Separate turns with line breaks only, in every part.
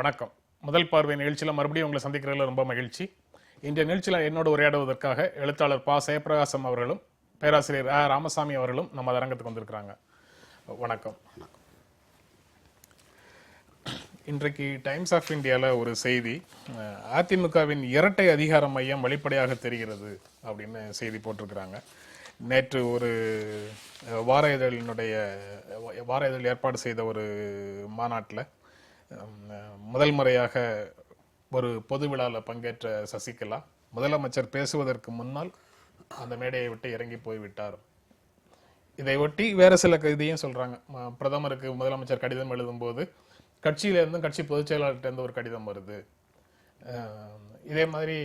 வணக்கம். முதல் பார்வை நிகழ்ச்சியில் மறுபடியும் உங்களை சந்திக்கிறதுல ரொம்ப மகிழ்ச்சி. இன்றைய நிகழ்ச்சியில் என்னோடு உரையாடுவதற்காக எழுத்தாளர் பா ஜெயப்பிரகாசம் அவர்களும் பேராசிரியர் ராமசாமி அவர்களும் நம்ம அரங்கத்துக்கு வந்திருக்கிறாங்க. வணக்கம். இன்றைக்கு டைம்ஸ் ஆஃப் இந்தியாவில் ஒரு செய்தி, அதிமுகவின் இரட்டை அதிகார மையம் வெளிப்படையாக தெரிகிறது அப்படின்னு செய்தி போட்டிருக்கிறாங்க. நேற்று ஒரு வார இதழ் ஏற்பாடு செய்த ஒரு மாநாட்டில் முதல் முறையாக ஒரு பொது விழாவில் பங்கேற்ற சசிகலா முதலமைச்சர் பேசுவதற்கு முன்னால் அந்த மேடையை விட்டு இறங்கி போய்விட்டார். இதை ஒட்டி வேற சில இதையும் சொல்றாங்க. பிரதமருக்கு முதலமைச்சர் கடிதம் எழுதும் போது கட்சியில இருந்தும் கட்சி பொதுச் செயலாளர்கிட்ட இருந்து ஒரு கடிதம் வருது. இதே மாதிரி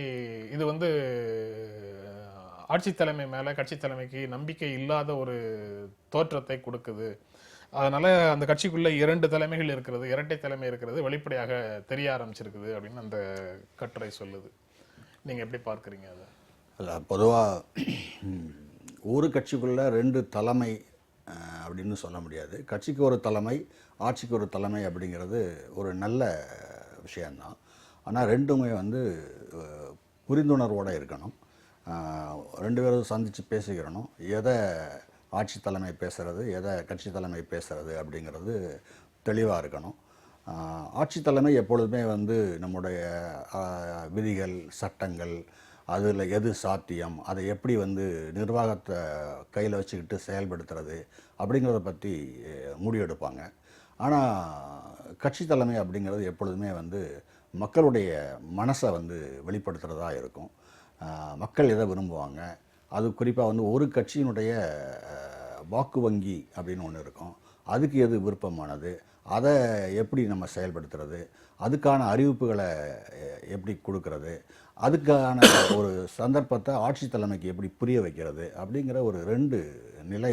இது ஆட்சி தலைமை மேல கட்சி தலைமைக்கு நம்பிக்கை இல்லாத ஒரு தோற்றத்தை கொடுக்குது. அதனால அந்த கட்சிக்குள்ள இரண்டு தலைமைகள் இருக்கிறது, இரட்டை தலைமை இருக்கிறது, வெளிப்படையாக தெரிய ஆரம்பிச்சிருக்குது அப்படின்னு அந்த கட்டுரை சொல்லுது. நீங்க எப்படி பார்க்குறீங்க அதை?
பொதுவாக ஒரு கட்சிக்குள்ள ரெண்டு தலைமை அப்படின்னு சொல்ல முடியாது. கட்சிக்கு ஒரு தலைமை, ஆட்சிக்கு ஒரு தலைமை அப்படிங்கிறது ஒரு நல்ல விஷயந்தான். ஆனால் ரெண்டுமே புரிந்துணர்வோடு இருக்கணும். ரெண்டு பேரும் சந்தித்து பேசிக்கிறணும். எதை ஆட்சி தலைமை பேசுகிறது, எதை கட்சி தலைமை பேசுகிறது அப்படிங்கிறது தெளிவாக இருக்கணும். ஆட்சி தலைமை எப்பொழுதுமே நம்முடைய விதிகள், சட்டங்கள், அதில் எது சாத்தியம், அதை எப்படி நிர்வாகத்தை கையில் வச்சுக்கிட்டு செயல்படுத்துறது அப்படிங்கிறத பற்றி முடிவெடுப்பாங்க. ஆனால் கட்சி தலைமை அப்படிங்கிறது எப்பொழுதுமே மக்களுடைய மனசை வெளிப்படுத்துகிறதா இருக்கும். மக்கள் எதை விரும்புவாங்க, அது குறிப்பாக ஒரு கட்சியினுடைய வாக்கு வங்கி அப்படின்னு ஒன்று இருக்கும். அதுக்கு எது விருப்பமானது, அதை எப்படி நம்ம செயல்படுத்துறது, அதுக்கான அறிவிப்புகளை எப்படி கொடுக்கறது, அதுக்கான ஒரு சந்தர்ப்பத்தை ஆட்சி தலைமைக்கு எப்படி புரிய வைக்கிறது அப்படிங்கிற ஒரு ரெண்டு நிலை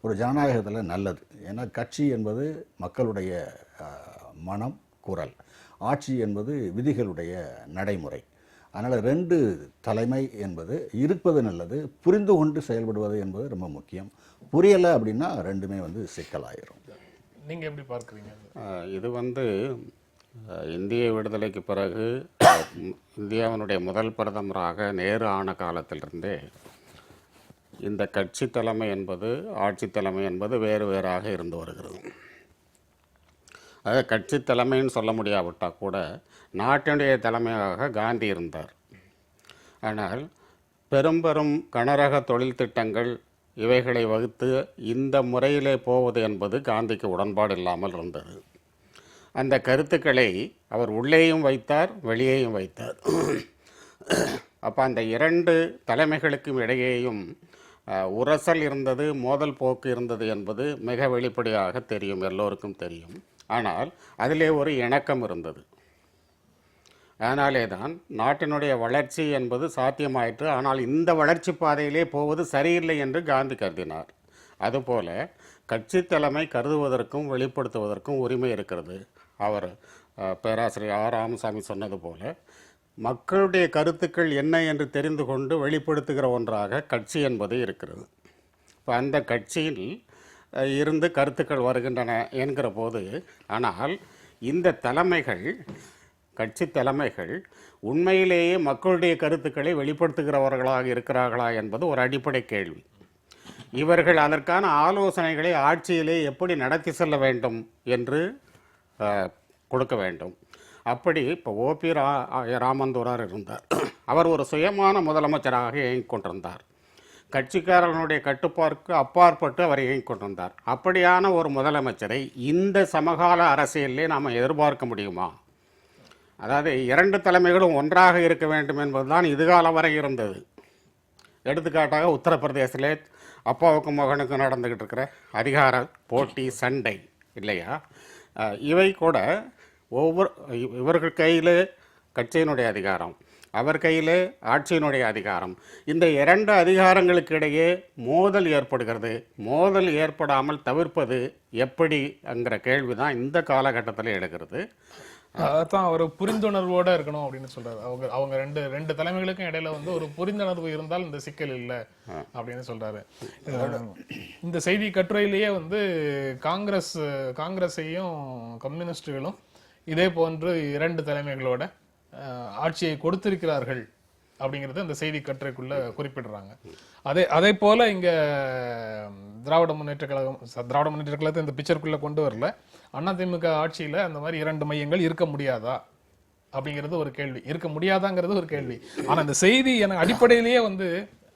ஒரு ஜனநாயகத்தில் நல்லது. ஏன்னா கட்சி என்பது மக்களுடைய மனம், குரல். ஆட்சி என்பது விதிகளுடைய நடைமுறை. அதனால் ரெண்டு தலைமை என்பது இருப்பது நல்லது. புரிந்து கொண்டு செயல்படுவது என்பது ரொம்ப முக்கியம். புரியலை அப்படின்னா ரெண்டுமே சிக்கலாயிரும்.
நீங்கள் எப்படி பார்க்குறீங்க?
இது இந்திய விடுதலைக்கு பிறகு இந்தியாவினுடைய முதல் பிரதமராக நேரு ஆன காலத்திலிருந்தே இந்த கட்சி தலைமை என்பது ஆட்சி தலைமை என்பது வேறு வேறாக இருந்து வருகிறது. அதாவது கட்சி தலைமைன்னு சொல்ல முடியாவிட்டால் கூட நாட்டினுடைய தலைமையாக காந்தி இருந்தார். ஆனால் பெரும் கனரக தொழில் திட்டங்கள் இவைகளை வகுத்து இந்த முறையிலே போவது என்பது காந்திக்கு உடன்பாடு இல்லாமல் இருந்தது. அந்த கருத்துக்களை அவர் உள்ளேயும் வைத்தார், வெளியேயும் வைத்தார். அப்போ அந்த இரண்டு தலைமைகளுக்கும் இடையேயும் உரசல் இருந்தது, மோதல் போக்கு இருந்தது என்பது மிக வெளிப்படையாக தெரியும், எல்லோருக்கும் தெரியும். ஆனால் அதிலே ஒரு இணக்கம் இருந்தது. அதனாலே தான் நாட்டினுடைய வளர்ச்சி என்பது சாத்தியமாயிற்று. ஆனால் இந்த வளர்ச்சி பாதையிலே போவது சரியில்லை என்று காந்தி கருதினார். அதுபோல கட்சி தலைமை கருதுவதற்கும் வெளிப்படுத்துவதற்கும் உரிமை இருக்கிறது. அவர் பேராசிரியர் ராமசாமி சொன்னது போல மக்களுடைய கருத்துக்கள் என்ன என்று தெரிந்து கொண்டு வெளிப்படுத்துகிற ஒன்றாக கட்சி என்பது இருக்கிறது. இப்போ அந்த கட்சியில் இருந்து கருத்துக்கள் வருகின்றன என்கிற போது, ஆனால் இந்த தலைமைகள், கட்சி தலைமைகள் உண்மையிலேயே மக்களுடைய கருத்துக்களை வெளிப்படுத்துகிறவர்களாக இருக்கிறார்களா என்பது ஒரு அடிப்படை கேள்வி. இவர்கள் அதற்கான ஆலோசனைகளை ஆட்சியிலே எப்படி நடத்தி செல்ல வேண்டும் என்று கொடுக்க வேண்டும். அப்படி இப்போ ஓபி ராமந்தூரார் இருந்தார். அவர் ஒரு சுயமான முதலமைச்சராக இயங்கிக் கொண்டிருந்தார். கட்சிக்காரர்களுடைய கட்டுப்பாட்டுக்கு அப்பாற்பட்டு அவர் இயங்கிக் கொண்டிருந்தார். அப்படியான ஒரு முதலமைச்சரை இந்த சமகால அரசியலிலே நாம் எதிர்பார்க்க முடியுமா? அதாவது இரண்டு தலைமைகளும் ஒன்றாக இருக்க வேண்டும் என்பதுதான் இதுகாலம் வரை இருந்தது. எடுத்துக்காட்டாக உத்தரப்பிரதேசத்திலே அப்பாவுக்கும் மகனுக்கும் நடந்துக்கிட்டு இருக்கிற அதிகார போட்டி, சண்டை இல்லையா? இவை கூட இவர்கள் கையில் கட்சியினுடைய அதிகாரம், அவர் கையில் ஆட்சியினுடைய அதிகாரம். இந்த இரண்டு அதிகாரங்களுக்கு இடையே மோதல் ஏற்படுகிறது. மோதல் ஏற்படாமல் தவிர்ப்பது எப்படி என்கிற கேள்வி தான் இந்த காலகட்டத்தில் எடுக்கிறது.
அதான் அவர் புரிந்துணர்வோட இருக்கணும் அப்படின்னு சொல்றாரு. அவங்க ரெண்டு தலைமைகளுக்கும் இடையில ஒரு புரிந்துணர்வு இருந்தால் இந்த சிக்கல் இல்லை அப்படின்னு சொல்றாரு. இந்த செய்தி கட்டுரையிலேயே காங்கிரஸையும் கம்யூனிஸ்டுகளும் இதே போன்று 2 தலைமைகளோட ஆட்சியை கொடுத்திருக்கிறார்கள் அப்படிங்கிறது அந்த செய்தி கட்டுரைக்குள்ள குறிப்பிடுறாங்க. அதே போல இங்க திராவிட முன்னேற்ற கழகத்தை இந்த பிக்சருக்குள்ள கொண்டு வரல. அதிமுக ஆட்சியில அந்த மாதிரி 2 மையங்கள் இருக்க முடியாதா அப்படிங்கிறது ஒரு கேள்வி. இருக்க முடியாதாங்கிறது ஒரு கேள்வி. ஆனா இந்த செய்தி எனக்கு அடிப்படையிலேயே வந்து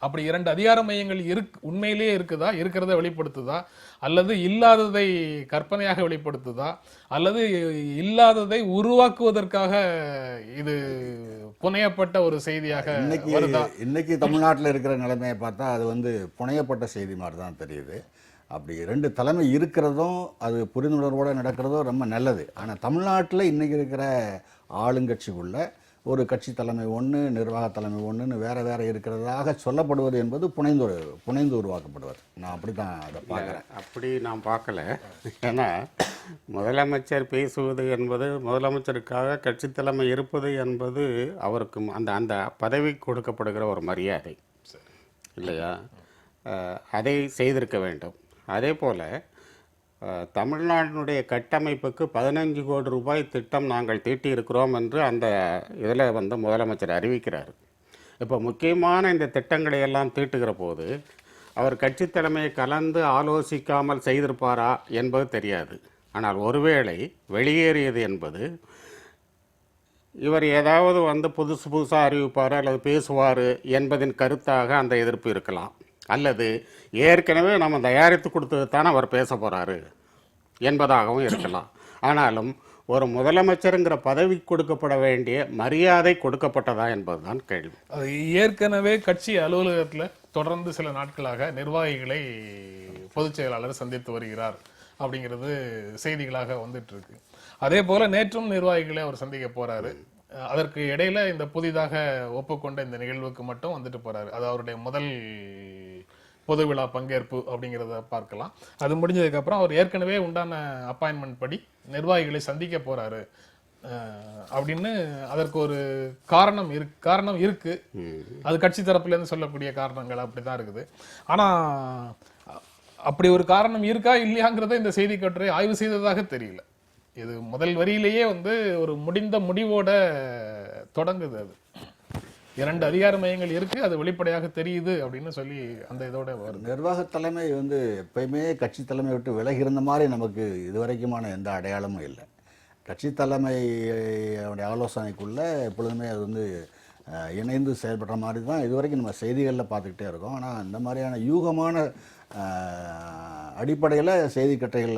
அப்படி 2 அதிகார மையங்கள் உண்மையிலேயே இருக்குதா, இருக்கிறத வெளிப்படுத்துதா, அல்லது இல்லாததை கற்பனையாக வெளிப்படுத்துதா, அல்லது இல்லாததை உருவாக்குவதற்காக இது புனையப்பட்ட ஒரு செய்தியாக வருதா?
இன்னைக்கு தமிழ்நாட்டில் இருக்கிற நிலைமையை பார்த்தா அது வந்து புனையப்பட்ட செய்தி மாதிரி தான் தெரியுது. அப்படி 2 தலைமை இருக்கிறதும் அது புரிந்துணர்வோடு நடக்கிறதும் ரொம்ப நல்லது. ஆனால் தமிழ்நாட்டில் இன்றைக்கி இருக்கிற ஆளுங்கட்சிக்குள்ள ஒரு கட்சி தலைமை ஒன்று, நிர்வாக தலைமை ஒன்றுன்னு வேற வேற இருக்கிறதாக சொல்லப்படுவது என்பது புனைந்து உருவாக்கப்படுவது. நான் அப்படி தான் அதை பார்க்குறேன்.
அப்படி நான் பார்க்கல. ஏன்னா முதலமைச்சர் பேசுவது என்பது, முதலமைச்சருக்காக கட்சி தலைமை இருப்பது என்பது அவருக்கு அந்த பதவி கொடுக்கப்படுகிற ஒரு மரியாதை இல்லையா? அதை செய்திருக்க வேண்டும். அதே போல் தமிழ்நாட்டினுடைய கட்டமைப்புக்கு 15 கோடி ரூபாய் திட்டம் நாங்கள் தீட்டியிருக்கிறோம் என்று அந்த இதில் வந்து முதலமைச்சர் அறிவிக்கிறார். இப்போ முக்கியமான இந்த திட்டங்களை எல்லாம் தீட்டுகிற போது அவர் கட்சி தலைமையை கலந்து ஆலோசிக்காமல் செய்திருப்பாரா என்பது தெரியாது. ஆனால் ஒருவேளை வெளியேறியது என்பது இவர் ஏதாவது வந்து புதுசாக அறிவிப்பார் அல்லது பேசுவார் என்பதின் கருத்தாக அந்த எதிர்ப்பு இருக்கலாம். அல்லது ஏற்கனவே நம்ம தயாரித்து கொடுத்தது தானே அவர் பேச போகிறாரு என்பதாகவும் இருக்கலாம். ஆனாலும் ஒரு முதலமைச்சருங்கிற பதவி கொடுக்கப்பட வேண்டிய மரியாதை கொடுக்கப்பட்டதா என்பதுதான் கேள்வி.
அது ஏற்கனவே கட்சி அலுவலகத்தில் தொடர்ந்து சில நாட்களாக நிர்வாகிகளை பொதுச் செயலாளர் சந்தித்து வருகிறார் அப்படிங்கிறது செய்திகளாக வந்துட்டு இருக்கு. அதே போல நேற்றும் நிர்வாகிகளை அவர் சந்திக்க போறாரு. அதற்கு இடையில இந்த புதிதாக ஒப்புக்கொண்ட இந்த நிகழ்வுக்கு மட்டும் வந்துட்டு போறாரு. அது அவருடைய முதல் பொது விழா பங்கேற்பு அப்படிங்கிறத பார்க்கலாம். அது முடிஞ்சதுக்கு அப்புறம் அவர் ஏற்கனவே உண்டான அப்பாயின்மெண்ட் படி நிர்வாகிகளை சந்திக்க போறாரு அப்படின்னு அதற்கு ஒரு காரணம் இருக்கு. அது கட்சி தரப்புல இருந்து சொல்லக்கூடிய காரணங்கள் அப்படிதான் இருக்குது. ஆனா அப்படி ஒரு காரணம் இருக்கா இல்லையாங்கிறத இந்த செய்தி கட்டுரை ஆய்வு செய்ததாக தெரியல. இது முதல் வரியிலேயே வந்து ஒரு முடிந்த முடிவோட தொடங்குது. அது 2 அதிகார மையங்கள் இருக்கு, அது வெளிப்படையாக தெரியுது அப்படின்னு சொல்லி அந்த இதோட வருது.
நிர்வாக தலைமை வந்து எப்பயுமே கட்சி தலைமை விட்டு விலகி இருந்த மாதிரி நமக்கு இதுவரைக்குமான எந்த அடையாளமும் இல்லை. கட்சி தலைமையுடைய ஆலோசனைக்குள்ள எப்பொழுதுமே அது வந்து இணைந்து செயல்படுற மாதிரி தான் இதுவரைக்கும் நம்ம செய்திகளில் பார்த்துக்கிட்டே இருக்கோம். ஆனால் இந்த மாதிரியான யூகமான அடிப்படையில் செய்தி கட்டைகள்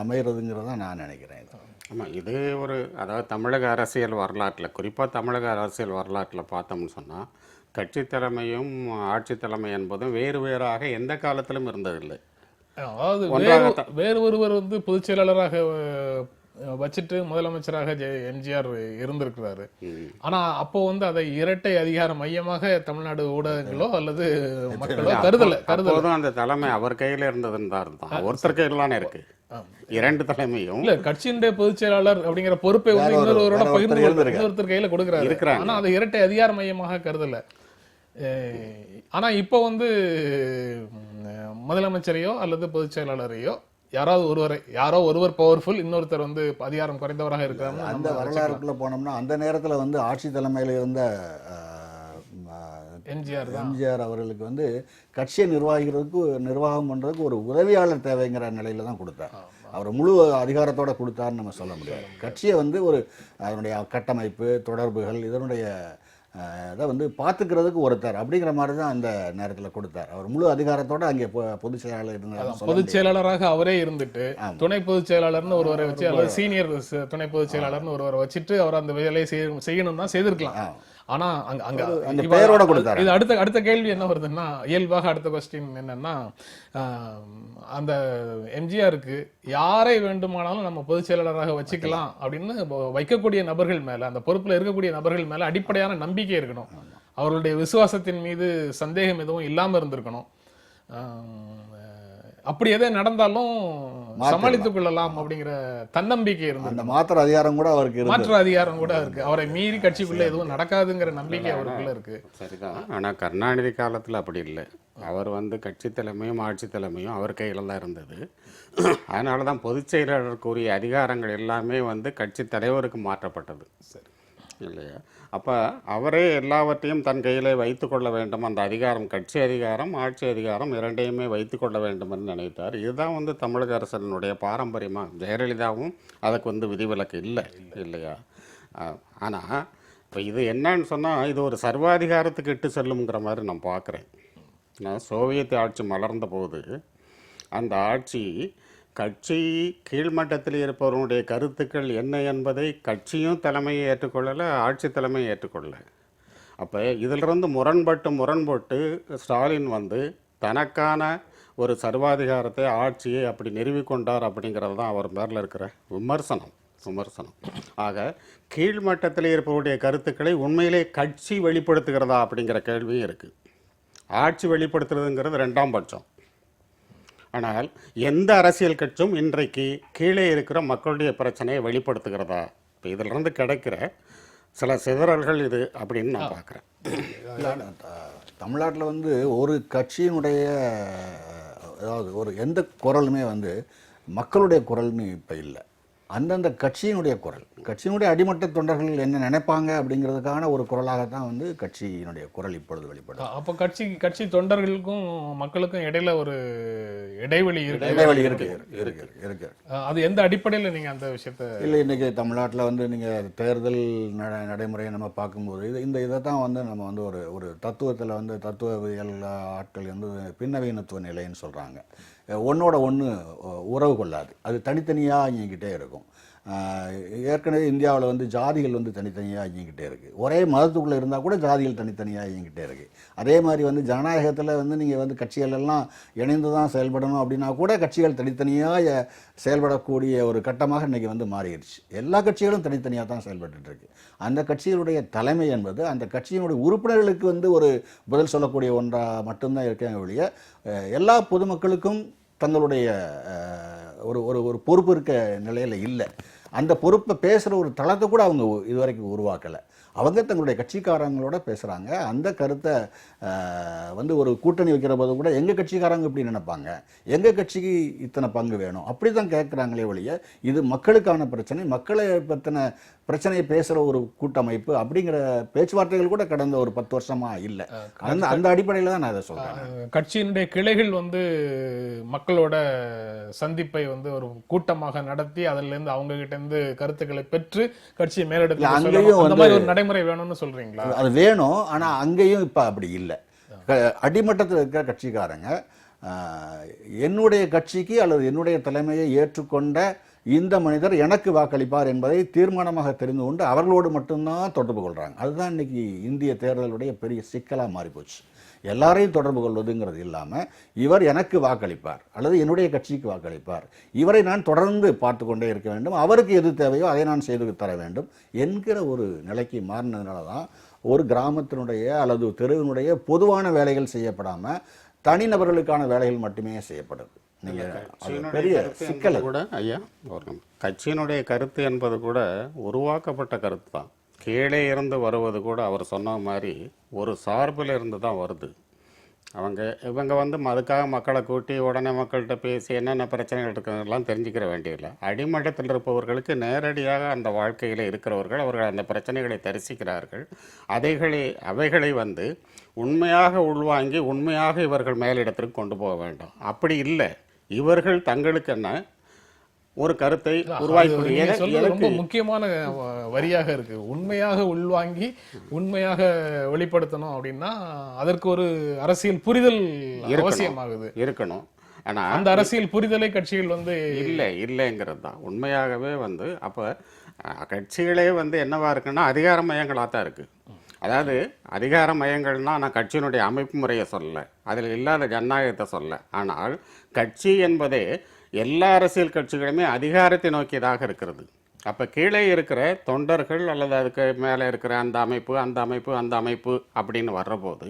அமைகிறதுங்கிறத நான் நினைக்கிறேன்.
ஆமாம், இது ஒரு அதாவது தமிழக அரசியல் வரலாற்றில், குறிப்பாக தமிழக அரசியல் வரலாற்றில் பார்த்தோம்னு சொன்னால் கட்சி தலைமையும் ஆட்சி தலைமை என்பதும் வேறு வேறாக எந்த காலத்திலும் இருந்ததில்லை.
அதாவது வேறு ஒருவர் வந்து பொதுச் செயலாளராக வச்சுட்டு முதலமைச்சராக எம்ஜிஆர் இருந்திருக்கிறாரு. ஆனா அப்போ வந்து அதை இரட்டை அதிகார மையமாக தமிழ்நாடு ஊடகங்களோ அல்லது மக்களோ கருதல.
அந்த தலைமை அவர் கையில இருந்ததுன்னு தான் இருந்தான். ஒருத்தர் கையிலானே இருக்கு 2 தலைமையும். இல்ல,
கட்சியினுடைய பொதுச் செயலாளர் அப்படிங்கிற பொறுப்பை வந்து இன்னொருவரோட பகிர்ந்து இன்னொருத்தர் கையில கொடுக்கிறாரு. ஆனா அதை இரட்டை அதிகார மையமாக கருதல. ஆனா இப்ப வந்து முதலமைச்சரையோ அல்லது பொதுச் செயலாளரையோ யாரோ ஒருவர் பவர்ஃபுல், இன்னொருத்தர் வந்து அதிகாரம் குறைந்தவராக இருக்கிறாங்க.
அந்த வரலாறுக்குள்ள போனோம்னா அந்த நேரத்தில் வந்து ஆட்சி தலைமையில் இருந்த எம்ஜிஆர் அவர்களுக்கு வந்து கட்சியை நிர்வாகம் பண்றதுக்கு ஒரு உதவியாளர் தேவைங்கிற நிலையில தான் கொடுத்தார். அவர் முழு அதிகாரத்தோட கொடுத்தாருன்னு நம்ம சொல்ல முடியாது. கட்சியை வந்து ஒரு அதனுடைய கட்டமைப்பு, தொடர்புகள், இதனுடைய அதை வந்து பார்த்துக்கிறதுக்கு ஒருத்தர் அப்படிங்கிற மாதிரி தான் அந்த நேரத்தில் கொடுத்தார். அவர் முழு அதிகாரத்தோட அங்கே பொதுச் செயலாளர் இருந்தார்.
பொதுச் செயலாளராக அவரே இருந்துட்டு துணை பொதுச் செயலாளர்னு ஒருவரை வச்சு அல்லது சீனியர் துணை பொதுச் செயலாளர்னு ஒருவரை வச்சுட்டு அவர் அந்த வேலையை செய்யணும் தான் செய்திருக்கலாம். ஆனா அங்க
பெயரோட கொடுத்தாரு.
இது அடுத்த கேள்வி என்ன வருதுன்னா, இயல்பாக அடுத்த கொஸ்டின் என்னன்னா, அந்த எம்ஜிஆருக்கு யாரை வேண்டுமானாலும் நம்ம பொதுச் செயலாளராக வச்சுக்கலாம் அப்படின்னு வைக்கக்கூடிய நபர்கள் மேல, அந்த பொறுப்புல இருக்கக்கூடிய நபர்கள் மேல அடிப்படையான நம்பிக்கை இருக்கணும். அவர்களுடைய விசுவாசத்தின் மீது சந்தேகம் எதுவும் இல்லாம இருந்திருக்கணும். அப்படி எதே நடந்தாலும் சமாளித்துக் கொள்ளலாம் அப்படிங்கிற தன்னம்பிக்கை இருந்தது.
அந்த மாத்திர அதிகாரம் கூட அவருக்கு இருந்தது.
மாற்று அதிகாரம் கூட இருக்கு. அவரை மீறி கட்சிக்குள்ள எதுவும் நடக்காதுங்கிற நம்பிக்கை அவருக்குள்ள இருக்கு.
சரிதான். ஆனால் கருணாநிதி காலத்தில் அப்படி இல்லை. அவர் கட்சி தலைமையும் ஆட்சி தலைமையும் அவர் கையில் தான் இருந்தது. அதனால தான் பொதுச் செயலாளருக்குரிய அதிகாரங்கள் எல்லாமே கட்சி தலைவருக்கு மாற்றப்பட்டது.
சரி
இல்லையா? அப்போ அவரே எல்லாவற்றையும் தன் கையிலே வைத்து கொள்ள வேண்டும். அந்த அதிகாரம், கட்சி அதிகாரம் ஆட்சி அதிகாரம் இரண்டையுமே வைத்து கொள்ள வேண்டும் என்று நினைத்தார். இதுதான் தமிழக அரசனுடைய பாரம்பரியமாக. ஜெயலலிதாவும் அதுக்கு விதிவிலக்கு இல்லை இல்லையா? ஆனால் இப்போ இது என்னன்னு சொன்னால், இது ஒரு சர்வாதிகாரத்துக்கு இட்டு செல்லுங்கிற மாதிரி நான் பார்க்குறேன். நான் சோவியத் ஆட்சி மலர்ந்த போது அந்த ஆட்சி கட்சி கீழ்மட்டத்தில் இருப்பவர்களுடைய கருத்துக்கள் என்ன என்பதை கட்சியும் தலைமையை ஏற்றுக்கொள்ளலை, ஆட்சி தலைமையை ஏற்றுக்கொள்ளலை. அப்போ இதிலிருந்து முரண்பட்டு ஸ்டாலின் தனக்கான ஒரு சர்வாதிகாரத்தை, ஆட்சியை அப்படி நிறுவிக்கொண்டார் அப்படிங்கிறது தான் அவர் மேலே இருக்கிற விமர்சனம். ஆக கீழ்மட்டத்தில் இருப்பவருடைய கருத்துக்களை உண்மையிலே கட்சி வெளிப்படுத்துகிறதா அப்படிங்கிற கேள்வியும் இருக்குது. ஆட்சி வெளிப்படுத்துறதுங்கிறது ரெண்டாம் பட்சம். ஆனால் எந்த அரசியல் கட்சியும் இன்றைக்கு கீழே இருக்கிற மக்களுடைய பிரச்சனையை வெளிப்படுத்துகிறதா? இப்போ இதிலிருந்து கிடைக்கிற சில சிதறல்கள் இது அப்படின்னு நான் பார்க்குறேன்.
தமிழ்நாட்டில் ஒரு கட்சியினுடைய, அதாவது எந்த குரலுமே மக்களுடைய குரல்னு இப்போ இல்லை. அந்தந்த கட்சியினுடைய அடிமட்ட தொண்டர்கள் என்ன நினைப்பாங்க அப்படிங்கிறதுக்கான ஒரு குரலாகத்தான் கட்சியினுடைய குரல் இப்பொழுது வெளிப்படும்.
அப்போ கட்சி தொண்டர்களுக்கும் மக்களுக்கும் இடையில ஒரு இடைவெளி
இருக்கு.
அது எந்த அடிப்படையில் நீங்க அந்த விஷயத்த
இல்லை, இன்னைக்கு தமிழ்நாட்டில் நீங்க தேர்தல் நடைமுறையை நம்ம பார்க்கும்போது இதை தான் நம்ம ஒரு தத்துவத்தில் தத்துவவியல் ஆட்கள் பின்னவீனத்துவ நிலைன்னு சொல்றாங்க. ஒன்னோட ஒன்று உறவு கொள்ளாது, அது தனித்தனியாக இயங்கிக்கிட்டே இருக்கும். ஏற்கனவே இந்தியாவில் ஜாதிகள் தனித்தனியாக இயங்கிக்கிட்டே இருக்குது. ஒரே மதத்துக்குள்ளே இருந்தால் கூட ஜாதிகள் தனித்தனியாக இயங்கிக்கிட்டே இருக்குது. அதே மாதிரி ஜனநாயகத்தில் நீங்கள் கட்சிகள் எல்லாம் இணைந்து தான் செயல்படணும் அப்படின்னா கூட கட்சிகள் தனித்தனியாக செயல்படக்கூடிய ஒரு கட்டமாக இன்றைக்கி மாறிடுச்சு. எல்லா கட்சிகளும் தனித்தனியாக தான் செயல்பட்டு இருக்கு. அந்த கட்சிகளுடைய தலைமை என்பது அந்த கட்சியினுடைய உறுப்பினர்களுக்கு ஒரு பதில் சொல்லக்கூடிய ஒன்றாக மட்டும்தான் இருக்காங்க ஒழிய எல்லா பொதுமக்களுக்கும் தங்களுடைய ஒரு பொறுப்பு இருக்க நிலையில் இல்லை. அந்த பொறுப்பை பேசுகிற ஒரு தளத்தை கூட அவங்க இதுவரைக்கும் உருவாக்கலை. அவங்க தங்களுடைய கட்சிக்காரங்களோட பேசுகிறாங்க. அந்த கருத்தை ஒரு கூட்டணி வைக்கிற போது கூட எங்கள் கட்சிக்காரங்க இப்படி நினைப்பாங்க, எங்கள் கட்சிக்கு இத்தனை பங்கு வேணும், அப்படி தான் கேட்குறாங்களே ஒழிய இது மக்களுக்கான பிரச்சனை, மக்களை பற்றின பிரச்சனையை பேசுகிற ஒரு கூட்டமைப்பு அப்படிங்கிற பேச்சுவார்த்தைகள் கூட கடந்த ஒரு 10 வருஷமாக இல்லை. அந்த அடிப்படையில் தான் நான் இதை சொல்கிறேன்.
கட்சியினுடைய கிளைகள் மக்களோட சந்திப்பை ஒரு கூட்டமாக நடத்தி அதிலிருந்து அவங்க கிட்ட இருந்து கருத்துக்களை பெற்று கட்சியை மேலெடுத்து அங்கேயும் நடைமுறை வேணும்னு சொல்றீங்களா?
அது வேணும், ஆனா அங்கேயும் இப்ப அப்படி இல்லை. அடிமட்டத்தில் இருக்கிற கட்சிக்காரங்க என்னுடைய கட்சிக்கு அல்லது என்னுடைய தலைமையை ஏற்றுக்கொண்ட இந்த மனிதர் எனக்கு வாக்களிப்பார் என்பதை தீர்மானமாக தெரிந்து கொண்டு அவர்களோடு மட்டும்தான் தொடர்பு கொள்றாங்க. அதுதான் இன்னைக்கு இந்திய தேர்தலுடைய பெரிய சிக்கலாக மாறிப்போச்சு. எல்லாரையும் தொடர்பு கொள்வதுங்கிறது இல்லாமல் இவர் எனக்கு வாக்களிப்பார் அல்லது என்னுடைய கட்சிக்கு வாக்களிப்பார், இவரை நான் தொடர்ந்து பார்த்து கொண்டே இருக்க வேண்டும், அவருக்கு எது தேவையோ அதை நான் செய்து தர வேண்டும் என்கிற ஒரு நிலைக்கு மாறினதுனால தான் ஒரு கிராமத்தினுடைய அல்லது தெருவினுடைய பொதுவான வேலைகள் செய்யப்படாமல் தனிநபர்களுக்கான வேலைகள் மட்டுமே செய்யப்படுது.
பெரிய சிக்கல் கூட ஐயா, கட்சியினுடைய கருத்து என்பது கூட உருவாக்கப்பட்ட கருத்து தான். கீழே இருந்து வருவது கூட அவர் சொன்ன மாதிரி ஒரு சார்பில் இருந்து தான் வருது. இவங்க அதுக்காக மக்களை கூட்டி உடனே மக்கள்கிட்ட பேசி என்னென்ன பிரச்சனைகள் இருக்குதுலாம் தெரிஞ்சுக்கிற வேண்டியதில்லை. அடிமட்டத்தில் இருப்பவர்களுக்கு நேரடியாக அந்த வாழ்க்கையில் இருக்கிறவர்கள் அவர்கள் அந்த பிரச்சனைகளை தரிசிக்கிறார்கள். அவைகளை உண்மையாக உள்வாங்கி உண்மையாக இவர்கள் மேலிடத்திற்கு கொண்டு போக வேண்டும். அப்படி இல்லை, இவர்கள் தங்களுக்கு என்ன ஒரு கருத்தை உருவாக்கி
ரொம்ப முக்கியமான வரியாக இருக்கு. உண்மையாக உள்வாங்கி உண்மையாக வெளிப்படுத்தணும் அப்படின்னா அதற்கு ஒரு அரசியல் புரிதல் அவசியமாகுது
இருக்கணும். ஆனா
அந்த அரசியல் புரிதலை கட்சிகள்
இல்லைங்கிறது தான் உண்மையாகவே அப்போ கட்சிகளே என்னவா இருக்குன்னா அதிகார மையங்களாக தான் இருக்கு. அதாவது அதிகார மையங்கள்னா நான் கட்சியினுடைய அமைப்பு முறையை சொல்லலை, அதில் இல்லாத ஜனநாயகத்தை சொல்லலை. ஆனால் கட்சி என்பதே எல்லா அரசியல் கட்சிகளுமே அதிகாரத்தை நோக்கியதாக இருக்கிறது. அப்போ கீழே இருக்கிற தொண்டர்கள் அல்லது அதுக்கு மேலே இருக்கிற அந்த அமைப்பு அந்த அமைப்பு அந்த அமைப்பு அப்படின்னு வர்றபோது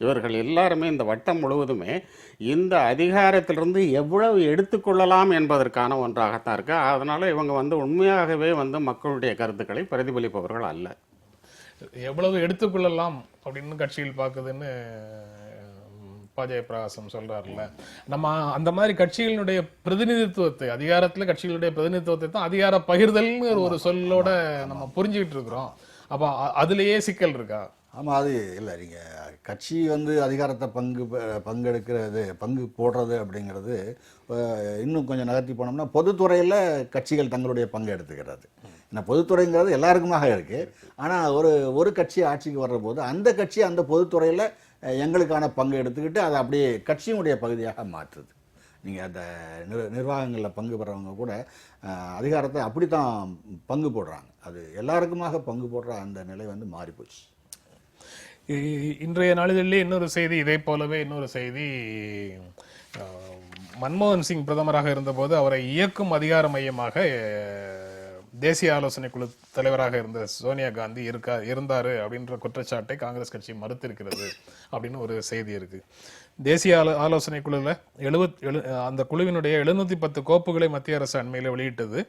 இவர்கள் எல்லாருமே இந்த வட்டம் முழுவதுமே இந்த அதிகாரத்திலிருந்து எவ்வளவு எடுத்துக்கொள்ளலாம் என்பதற்கான ஒன்றாகத்தான் இருக்கு. அதனால் இவங்க வந்து உண்மையாகவே வந்து மக்களுடைய கருத்துக்களை பிரதிபலிப்பவர்கள் அல்ல.
எவ்வளவு எடுத்துக்கொள்ளலாம் அப்படின்னு கட்சிகள் பார்க்குதுன்னு பாஜக பிரகாசம் சொல்றாருல்ல, நம்ம அந்த மாதிரி கட்சிகளுடைய பிரதிநிதித்துவத்தை, அதிகாரத்துல கட்சிகளுடைய பிரதிநிதித்துவத்தை தான் அதிகார பகிர்தல்னு ஒரு சொல்லோட நம்ம புரிஞ்சுக்கிட்டு இருக்கிறோம். அப்ப அதுலயே சிக்கல் இருக்கா?
ஆமாம், அது இல்லை. நீங்கள் கட்சி வந்து அதிகாரத்தை பங்கெடுக்கிறது, பங்கு போடுறது அப்படிங்கிறது இன்னும் கொஞ்சம் நகர்த்தி போனோம்னா பொதுத்துறையில் கட்சிகள் தங்களுடைய பங்கு எடுத்துக்கிறது. ஏன்னா பொதுத்துறைங்கிறது எல்லாருக்குமாக இருக்குது. ஆனால் ஒரு கட்சி ஆட்சிக்கு வர்ற போது அந்த கட்சி அந்த பொதுத்துறையில் எங்களுக்கான பங்கு எடுத்துக்கிட்டு அதை அப்படியே கட்சியினுடைய பகுதியாக மாற்றுது. நீங்கள் அந்த நிர்வாகங்களில் பங்கு பெறவங்க கூட அதிகாரத்தை அப்படி தான் பங்கு போடுறாங்க. அது எல்லாருக்குமாக பங்கு போடுற அந்த நிலை வந்து மாறிப்போச்சு.
இன்றைய நாளிதழிலே இன்னொரு செய்தி, இதே போலவே இன்னொரு செய்தி, மன்மோகன் சிங் பிரதமராக இருந்தபோது அவரை இயக்கும் அதிகார மையமாக தேசிய ஆலோசனை குழு தலைவராக இருந்த சோனியா காந்தி இருந்தாரு அப்படின்ற குற்றச்சாட்டை காங்கிரஸ் கட்சி மறுத்திருக்கிறது அப்படின்னு ஒரு செய்தி இருக்கு. தேசிய ஆலோசனை குழுவில் அந்த குழுவினுடைய 710 கோப்புகளை மத்திய அரசு அண்மையில் வெளியிட்டது.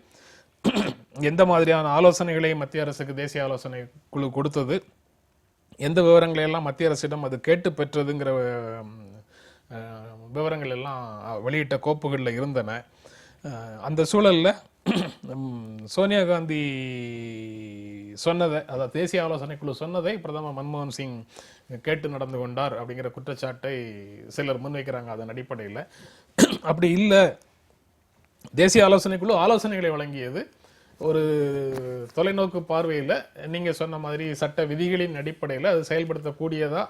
எந்த மாதிரியான ஆலோசனைகளை மத்திய அரசுக்கு தேசிய ஆலோசனை குழு கொடுத்தது, எந்த விவரங்களை எல்லாம் மத்திய அரசிடம் அது கேட்டு பெற்றதுங்கிற விவரங்கள் எல்லாம் வெளியிட்ட கோப்புகளில் இருந்தன. அந்த சூழல்ல சோனியா காந்தி சொன்னதை, அதாவது தேசிய ஆலோசனை குழு சொன்னதை பிரதமர் மன்மோகன் சிங் கேட்டு நடந்து கொண்டார் அப்படிங்கிற குற்றச்சாட்டை சிலர் முன்வைக்கிறாங்க. அதன் அடிப்படையில் அப்படி இல்லை, தேசிய ஆலோசனை குழு ஆலோசனைகளை வழங்கியது ஒரு தொலைநோக்கு பார்வையில் நீங்க சொன்ன மாதிரி சட்ட விதிகளின் அடிப்படையில் அது செயல்படுத்தக்கூடியதா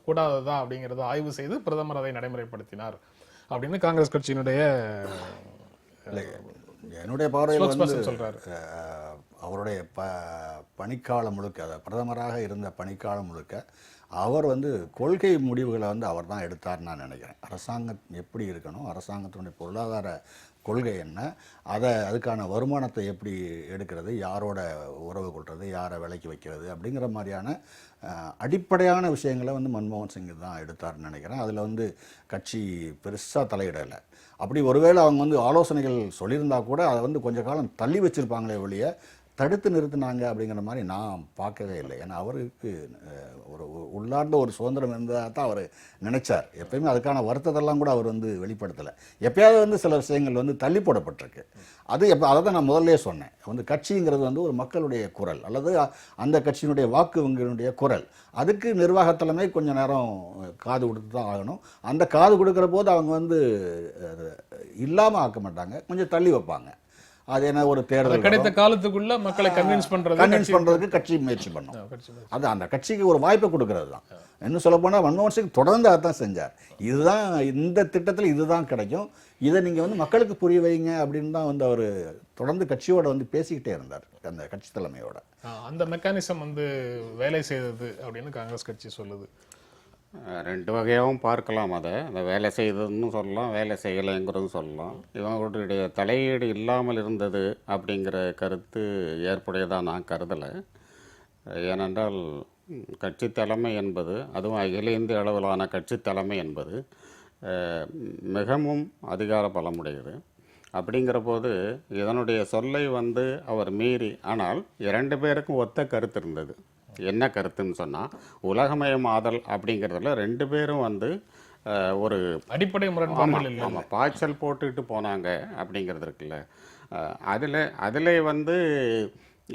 கூடாததா அப்படிங்கிறத ஆய்வு செய்து பிரதமர் அதை நடைமுறைப்படுத்தினார் அப்படின்னு காங்கிரஸ் கட்சியினுடைய
என்னுடைய பார்வையில் வந்து
சொல்றாரு.
அவருடைய பணிக்காலம் முழுக்க, அதாவது பிரதமராக இருந்த பணிக்காலம் முழுக்க அவர் வந்து கொள்கை முடிவுகளை வந்து அவர் தான் எடுத்தார்னு நான் நினைக்கிறேன். அரசாங்கம் எப்படி இருக்கணும், அரசாங்கத்தினுடைய பொருளாதார கொள்கை என்ன, அதுக்கான வருமானத்தை எப்படி எடுக்கிறது, யாரோட உறவு கொள்வது, யாரை விலைக்கு வைக்கிறது அப்படிங்கிற மாதிரியான அடிப்படையான விஷயங்களை வந்து மன்மோகன் சிங் தான் எடுத்தார்னு நினைக்கிறேன். அதில் வந்து கட்சி பெருசாக தலையிடலை. அப்படி ஒருவேளை அவங்க வந்து ஆலோசனைகள் சொல்லியிருந்தா கூட அதை வந்து கொஞ்ச காலம் தள்ளி வச்சுருப்பாங்களே ஒழிய தடுத்து நிறுத்தினாங்க அப்படிங்கிற மாதிரி நான் பார்க்கவே இல்லை. ஏன்னா அவருக்கு ஒரு உள்ளார்ந்த ஒரு சுதந்திரம் இருந்ததாக தான் அவர் நினைச்சார். எப்பயுமே அதுக்கான வருத்தத்தெல்லாம் கூட அவர் வந்து வெளிப்படுத்தலை. எப்பயாவது வந்து சில விஷயங்கள் வந்து தள்ளி போடப்பட்டிருக்கு. அதை தான் நான் முதல்ல சொன்னேன். வந்து கட்சிங்கிறது வந்து ஒரு மக்களுடைய குரல் அல்லது அந்த கட்சியினுடைய வாக்கு வங்கியினுடைய குரல். அதுக்கு நிர்வாக தலைமை கொஞ்சம் நேரம் காது கொடுத்து தான் ஆகணும். அந்த காது கொடுக்குற போது அவங்க வந்து இல்லாமல் ஆக்க மாட்டாங்க, கொஞ்சம் தள்ளி வைப்பாங்க. அது என்ன, ஒரு தேர்தல்
கிடைத்த காலத்துக்குள்ள மக்களை கன்வின்ஸ்
பண்றதுக்கு கட்சி முயற்சி பண்ணும். அது அந்த கட்சிக்கு ஒரு வாய்ப்பை கொடுக்கறது தான். இன்னும் சொல்ல போனால் மன்மோகன் சிங் தொடர்ந்து அதான் செஞ்சார். இதுதான் இந்த திட்டத்தில் இதுதான் கிடைக்கும், இதை நீங்க வந்து மக்களுக்கு புரிய வைங்க அப்படின்னு தான் வந்து அவர் தொடர்ந்து கட்சியோட வந்து பேசிக்கிட்டே இருந்தார், அந்த கட்சி தலைமையோட.
அந்த மெக்கானிசம் வந்து வேலை செய்தது அப்படின்னு காங்கிரஸ் கட்சி சொல்லுது.
ரெண்டு வகையாகவும் பார்க்கலாம். அந்த வேலை செய்ததுன்னு சொல்லலாம், வேலை செய்யலைங்கிறதும் சொல்லலாம். இவங்களுடைய தலையீடு இல்லாமல் இருந்தது அப்படிங்கிற கருத்து ஏற்புடையதாக நான் கருதலை. ஏனென்றால் கட்சி தலைமை என்பது, அதுவும் அகில இந்திய அளவிலான கட்சி தலைமை என்பது மிகவும் அதிகார பலமுடையது. அப்படிங்கிற போது இதனுடைய சொல்லை வந்து அவர் மீறி, ஆனால் 2 பேருக்கும் ஒத்த கருத்து இருந்தது. என்ன கருத்துன்னு சொன்னால், உலகமயமாதல் அப்படிங்கிறதுல 2 பேரும் வந்து ஒரு
அடிப்படை முரண்பாடுகள் இல்லை.
ஆமாம், பாய்ச்சல் போட்டுக்கிட்டு போனாங்க அப்படிங்கிறது இருக்குல்ல. அதில் வந்து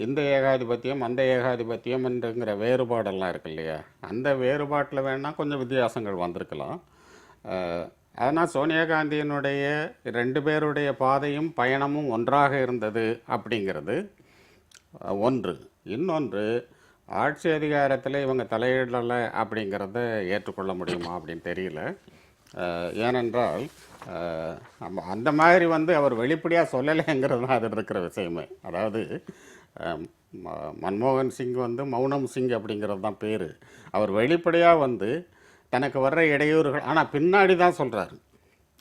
இந்த ஏகாதிபத்தியம் அந்த ஏகாதிபத்தியம் என்றுங்கிற வேறுபாடெல்லாம் இருக்கு இல்லையா, அந்த வேறுபாட்டில் வேணால் கொஞ்சம் வித்தியாசங்கள் வந்திருக்கலாம். அதனால் சோனியா காந்தியினுடைய 2 பேருடைய பாதையும் பயணமும் ஒன்றாக இருந்தது அப்படிங்கிறது ஒன்று. இன்னொன்று, ஆட்சி அதிகாரத்தில் இவங்க தலையிடலை அப்படிங்கிறத ஏற்றுக்கொள்ள முடியுமா அப்படின்னு தெரியல. ஏனென்றால் அந்த மாதிரி வந்து அவர் வெளிப்படையாக சொல்லலைங்கிறது தான் அதில் இருக்கிற விஷயமே. அதாவது மன்மோகன் சிங் வந்து மௌனம் சிங் அப்படிங்கிறது தான் பேர். அவர் வெளிப்படையாக வந்து தனக்கு வர்ற இடையூறுகள், ஆனால் பின்னாடி தான் சொல்கிறாரு,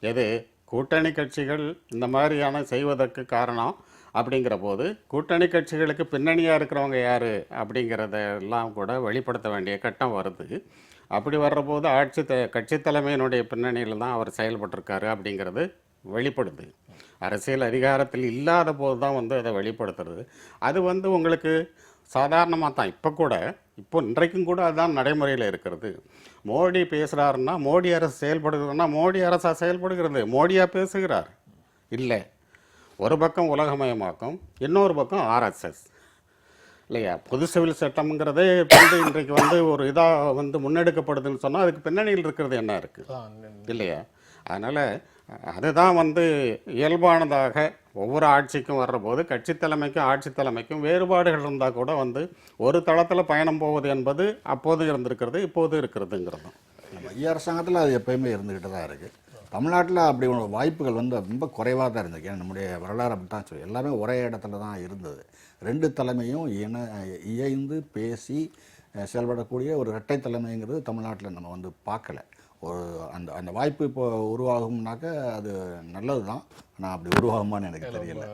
எது கூட்டணி கட்சிகள் இந்த மாதிரியான செய்வதற்கு காரணம் அப்படிங்கிற போது கூட்டணி கட்சிகளுக்கு பின்னணியாக இருக்கிறவங்க யார் அப்படிங்கிறதெல்லாம் கூட வெளிப்படுத்த வேண்டிய கட்டம் வருது. அப்படி வர்றபோது கட்சி தலைமையினுடைய பின்னணியில் தான் அவர் செயல்பட்டிருக்காரு அப்படிங்கிறது வெளிப்படுது. அரசியல் அதிகாரத்தில் இல்லாத போது தான் அதை வெளிப்படுத்துறது. அது உங்களுக்கு சாதாரணமாக தான் இப்போ இன்றைக்கும் கூட அதுதான் நடைமுறையில் இருக்கிறது. மோடி பேசுகிறாருன்னா, மோடி அரசு செயல்படுகிறதுனா மோடி அரசாக செயல்படுகிறது, மோடியாக பேசுகிறார் இல்லை. ஒரு பக்கம் உலகமயமாக்கம், இன்னொரு பக்கம் ஆர்எஸ்எஸ் இல்லையா. பொது சிவில் சட்டம்ங்கிறதே இன்றைக்கு ஒரு இதாக முன்னெடுக்கப்படுதுன்னு சொன்னால் அதுக்கு பின்னணியில் இருக்கிறது என்ன இருக்குது இல்லையா. அதனால் அதுதான் இயல்பானதாக ஒவ்வொரு ஆட்சிக்கும் வர்றபோது கட்சி தலைமைக்கும் ஆட்சி தலைமைக்கும் வேறுபாடுகள் இருந்தால் கூட ஒரு தளத்தில் பயணம் போவது என்பது அப்போது இருந்திருக்கிறது, இப்போது இருக்கிறதுங்கிறது.
மைய அரசாங்கத்தில் அது எப்பயுமே இருந்துக்கிட்டு தான் இருக்குது. தமிழ்நாட்டில் அப்படி வாய்ப்புகள் ரொம்ப குறைவாக தான் இருந்தது. ஏன்னா நம்முடைய வரலாறு அப்படி தான் சொல்லி எல்லாமே ஒரே இடத்துல தான் இருந்தது. ரெண்டு தலைமையும் இயைந்து பேசி செயல்படக்கூடிய ஒரு இரட்டை தலைமைங்கிறது தமிழ்நாட்டில் நம்ம பார்க்கல. ஒரு அந்த வாய்ப்பு இப்போ உருவாகும்னாக்க அது நல்லது தான். ஆனால் அப்படி உருவாகுமான்னு எனக்கு தெரியல.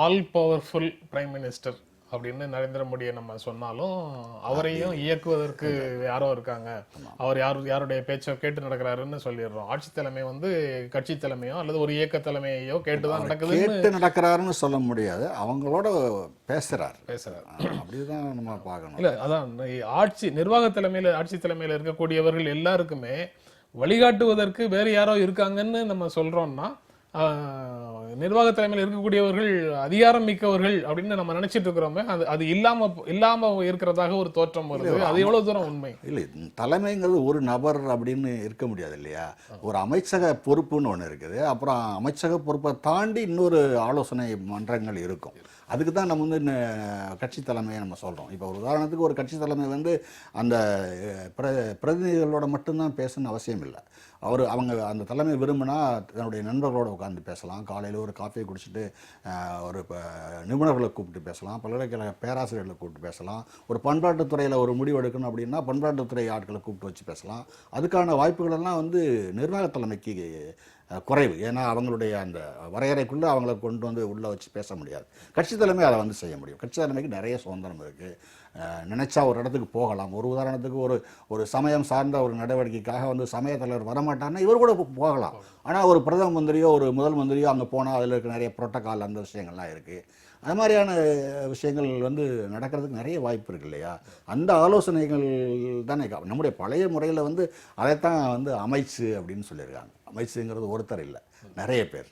ஆல் பவர்ஃபுல் பிரைம் மினிஸ்டர் அப்படின்னு நரேந்திர மோடியை நம்ம சொன்னாலும் அவரையும் இயக்குவதற்கு யாரோ இருக்காங்க, அவர் யாருடைய பேச்சோ கேட்டு நடக்கிறாருன்னு சொல்லிடுறோம். ஆட்சி தலைமை கட்சி தலைமையோ அல்லது ஒரு இயக்க தலைமையோ கேட்டுதான்
கேட்டு நடக்கிறாருன்னு சொல்ல முடியாது, அவங்களோட பேசுறாரு. அப்படிதான் நம்ம பார்க்கணும்.
இல்ல அதான் நிர்வாக தலைமையில ஆட்சி தலைமையில இருக்கக்கூடியவர்கள் எல்லாருக்குமே வழிகாட்டுவதற்கு வேறு யாரோ இருக்காங்கன்னு நம்ம சொல்றோம்னா, நிர்வாக தலைமையில் இருக்கக்கூடியவர்கள் அதிகாரம் மிக்கவர்கள் அப்படின்னு நம்ம நினைச்சிட்டு இருக்கிறோமே, அது இல்லாம இருக்கிறதாக ஒரு தோற்றம் வருது. அது எவ்வளவு தூரம் உண்மை?
இல்லை, தலைமைங்கிறது ஒரு நபர் அப்படின்னு இருக்க முடியாது இல்லையா. ஒரு அமைச்சக பொறுப்புன்னு ஒன்று இருக்குது. அப்புறம் அமைச்சக பொறுப்பை தாண்டி இன்னொரு ஆலோசனை மன்றங்கள் இருக்கும். அதுக்கு தான் நம்ம கட்சி தலைமையை நம்ம சொல்கிறோம். இப்போ ஒரு உதாரணத்துக்கு ஒரு கட்சி தலைமை அந்த பிரதிநிதிகளோட மட்டும்தான் பேசணும்னு அவசியம் இல்லை. அவங்க அந்த தலைமை விரும்பினா தன்னுடைய நண்பர்களோட உட்காந்து பேசலாம், காலையில் ஒரு காஃபியை குடிச்சிட்டு ஒரு நிபுணர்களை கூப்பிட்டு பேசலாம், பல்கலைக்கழக பேராசிரியர்களை கூப்பிட்டு பேசலாம், ஒரு பண்பாட்டுத்துறையில் ஒரு முடிவு எடுக்கணும் அப்படின்னா பண்பாட்டுத்துறை ஆட்களை கூப்பிட்டு வச்சு பேசலாம். அதுக்கான வாய்ப்புகளெல்லாம் நிர்வாக தலைமைக்கு குறைவு. ஏன்னா அவங்களுடைய அந்த வரையறைக்குள்ளே அவங்கள கொண்டு உள்ளே வச்சு பேச முடியாது. கட்சி தலைமை அதை செய்ய முடியும். கட்சி தலைமைக்கு நிறைய சுதந்திரம் இருக்குது. நினைச்சா ஒரு இடத்துக்கு போகலாம். ஒரு உதாரணத்துக்கு ஒரு சமயம் சார்ந்த ஒரு நடவடிக்கைக்காக சமய தலைவர் வரமாட்டார்னா இவர் கூட போகலாம். ஆனால் ஒரு பிரதம மந்திரியோ ஒரு முதல் மந்திரியோ அங்கே போனால் அதில் இருக்க நிறைய புரோட்டோக்கால் அந்த விஷயங்கள்லாம் இருக்குது. அது மாதிரியான விஷயங்கள் நடக்கிறதுக்கு நிறைய வாய்ப்பு இருக்கு இல்லையா. அந்த ஆலோசனைகள் தானே நம்முடைய பழைய முறையில் அதைத்தான் அமைச்சு அப்படின்னு சொல்லியிருக்காங்க. அமைச்சுங்கிறது ஒருத்தர் இல்லை, நிறைய பேர்.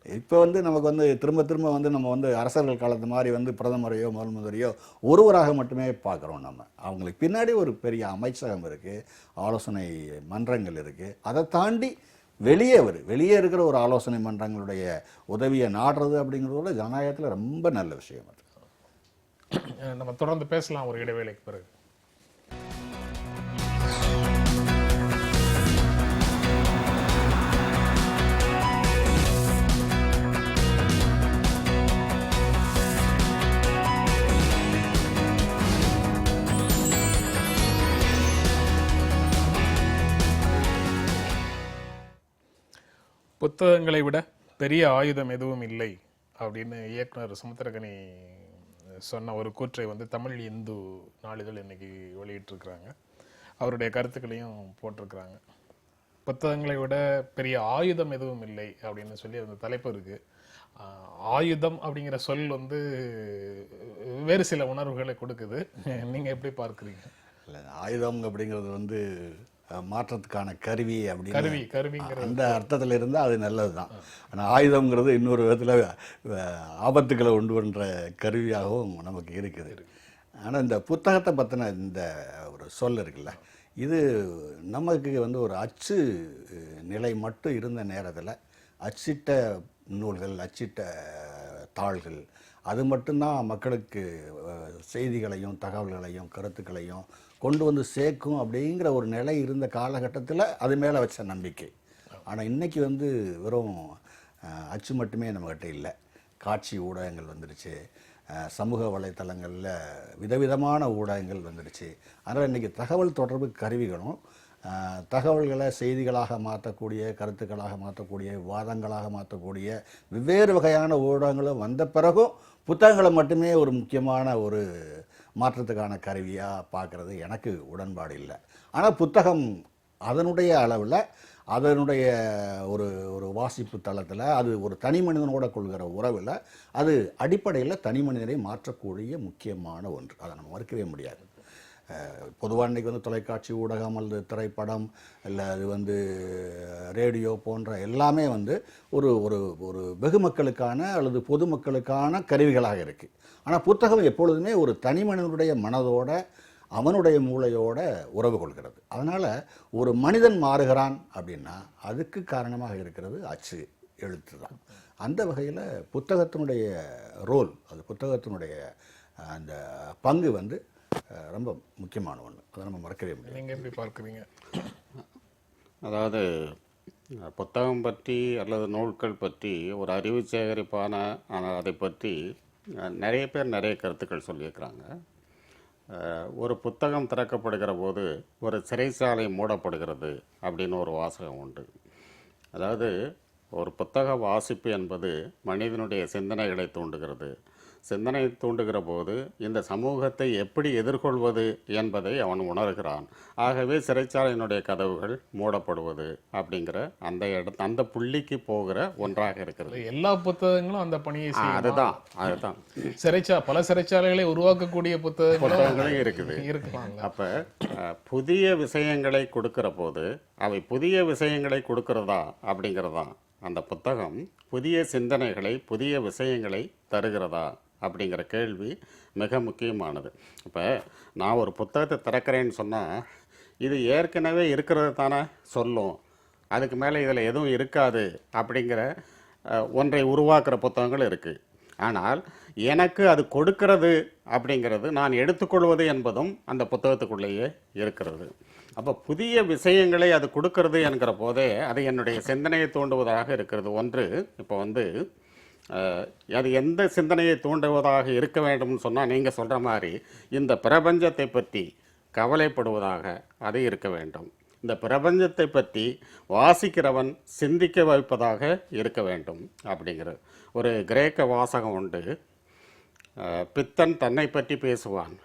இப்போ நமக்கு திரும்ப திரும்ப நம்ம அரசர்கள் காலத்து மாதிரி பிரதமரையோ முதல் முதலையோ ஒருவராக மட்டுமே பார்க்குறோம். நம்ம அவங்களுக்கு பின்னாடி ஒரு பெரிய அமைச்சகம் இருக்குது, ஆலோசனை மன்றங்கள் இருக்குது. அதை தாண்டி வெளியே இருக்கிற ஒரு ஆலோசனை மன்றங்களுடைய உதவியை நாடுறது அப்படிங்கிறதோட ஜனநாயகத்தில் ரொம்ப நல்ல விஷயம் அது.
நம்ம தொடர்ந்து பேசலாம் ஒரு இடைவேளைக்கு பிறகு. புத்தகங்களை விட பெரிய ஆயுதம் எதுவும் இல்லை அப்படின்னு இயக்குனர் சமுத்திரகனி சொன்ன ஒரு கூற்றை தமிழ் இந்து நாளிதழ் இன்னைக்கு வெளியிட்டிருக்கிறாங்க. அவருடைய கருத்துக்களையும் போட்டிருக்கிறாங்க. புத்தகங்களை விட பெரிய ஆயுதம் எதுவும் இல்லை அப்படின்னு சொல்லி அந்த தலைப்பு இருக்கு. ஆயுதம் அப்படிங்கிற சொல் வேறு சில உணர்வுகளை கொடுக்குது. நீங்க எப்படி பார்க்குறீங்க?
இல்லை, ஆயுதம் அப்படிங்கிறது மாற்றத்துக்கான கருவி அப்படின்னு அந்த அர்த்தத்தில் இருந்தால் அது நல்லது தான். ஆனால் ஆயுதம்ங்கிறது இன்னொரு விதத்தில் ஆபத்துக்களை உண்டு பண்ணுற கருவியாகவும் நமக்கு இருக்குது. ஆனால் இந்த புத்தகத்தை பற்றின இந்த ஒரு சொல் இருக்குல்ல, இது நமக்கு ஒரு அச்சு நிலை மட்டும் இருந்த நேரத்தில் அச்சிட்ட நூல்கள், அச்சிட்ட தாள்கள், அது மட்டும்தான் மக்களுக்கு செய்திகளையும் தகவல்களையும் கருத்துக்களையும் கொண்டு சேர்க்கும் அப்படிங்கிற ஒரு நிலை இருந்த காலகட்டத்தில் அது மேலே வச்ச நம்பிக்கை. ஆனால் இன்றைக்கி வெறும் அச்சு மட்டுமே நம்மக்கிட்ட இல்லை. காட்சி ஊடகங்கள் வந்துடுச்சு, சமூக வலைத்தளங்களில் விதவிதமான ஊடகங்கள் வந்துடுச்சு. அதனால் இன்றைக்கி தகவல் தொடர்பு கருவிகளும் தகவல்களை செய்திகளாக மாற்றக்கூடிய, கருத்துக்களாக மாற்றக்கூடிய, வாதங்களாக மாற்றக்கூடிய வெவ்வேறு வகையான ஊடகங்களும் வந்த பிறகும் புத்தகங்களை மட்டுமே ஒரு முக்கியமான ஒரு மாற்றத்துக்கான கருவியாக பார்க்குறது எனக்கு உடன்பாடு இல்லை. ஆனால் புத்தகம் அதனுடைய அளவில், அதனுடைய ஒரு ஒரு வாசிப்பு தளத்தில், அது ஒரு தனி மனிதனோட கொள்கிற உறவில், அது அடிப்படையில் தனி மனிதனை மாற்றக்கூடிய முக்கியமான ஒன்று. அதை நம்ம மறுக்கவே முடியாது. பொதுவாக இன்றைக்கி வந்து தொலைக்காட்சி ஊடகம் அல்லது திரைப்படம் இல்லை அது ரேடியோ போன்ற எல்லாமே ஒரு ஒரு ஒரு வெகுமக்களுக்கான அல்லது பொதுமக்களுக்கான கருவிகளாக இருக்குது. ஆனால் புத்தகம் எப்பொழுதுமே ஒரு தனி மனிதனுடைய மனதோட, அவனுடைய மூளையோட உறவு கொள்கிறது. அதனால் ஒரு மனிதன் மாறுகிறான் அப்படின்னா அதுக்கு காரணமாக இருக்கிறது அச்சு, எழுத்து தான். அந்த வகையில் புத்தகத்தினுடைய ரோல், அது புத்தகத்தினுடைய அந்த பங்கு ரொம்ப முக்கியமான ஒன்று. அதை நம்ம மறக்கவே முடியாது.
நீங்கள் எப்படி பார்க்குறீங்க?
அதாவது புத்தகம் பற்றி அல்லது நூல்கள் பற்றி ஒரு அறிவு சேகரிப்பான அதை பற்றி நிறைய பேர் நிறைய கருத்துக்கள் சொல்லியிருக்கிறாங்க. ஒரு புத்தகம் திறக்கப்படுகிற போது ஒரு சிறைச்சாலை மூடப்படுகிறது அப்படின்னு ஒரு வாசகம் உண்டு. அதாவது ஒரு புத்தக வாசிப்பு என்பது மனிதனுடைய சிந்தனைகளை தூண்டுகிறது. சிந்தனை தூண்டுகிற போது இந்த சமூகத்தை எப்படி எதிர்கொள்வது என்பதை அவன் உணர்கிறான். ஆகவே சிறைச்சாலையினுடைய கதவுகள் மூடப்படுவது அப்படிங்கிற அந்த புள்ளிக்கு போகிற ஒன்றாக இருக்கிறது.
எல்லா புத்தகங்களும் அந்த பணியை செய்யும்.
அதுதான்
பல சிறைச்சாலைகளை உருவாக்கக்கூடிய
புத்தகங்களும் இருக்குது.
இருக்கலாம்.
அப்ப புதிய விஷயங்களை கொடுக்கிற போது அவை புதிய விஷயங்களை கொடுக்கிறதா அப்படிங்கிறதா, அந்த புத்தகம் புதிய சிந்தனைகளை, புதிய விஷயங்களை தருகிறதா அப்படிங்கிற கேள்வி மிக முக்கியமானது. இப்போ நான் ஒரு புத்தகத்தை திறக்கிறேன்னு சொன்னால் இது ஏற்கனவே இருக்கிறது தானே சொல்லும், அதுக்கு மேலே இதில் எதுவும் இருக்காது அப்படிங்கிற ஒன்றை உருவாக்குற புத்தகங்கள் இருக்குது. ஆனால் எனக்கு அது கொடுக்கிறது அப்படிங்கிறது, நான் எடுத்துக்கொள்வது என்பதும் அந்த புத்தகத்துக்குள்ளேயே இருக்கிறது. அப்போ புதிய விஷயங்களை அது கொடுக்கறது என்கிற போதே அது என்னுடைய சிந்தனையை தூண்டுவதாக இருக்கிறது. ஒன்று இப்போ அது எந்த சிந்தனையை தூண்டுவதாக இருக்க வேண்டும்னு சொன்னால், நீங்கள் சொல்கிற மாதிரி இந்த பிரபஞ்சத்தை பற்றி கவலைப்படுவதாக அது இருக்க வேண்டும். இந்த பிரபஞ்சத்தை பற்றி வாசிக்கிறவன் சிந்திக்க வைப்பதாக இருக்க வேண்டும் அப்படிங்கிறது. ஒரு கிரேக்க வாசகம் உண்டு. பித்தன் தன்னை பற்றி பேசுவான்,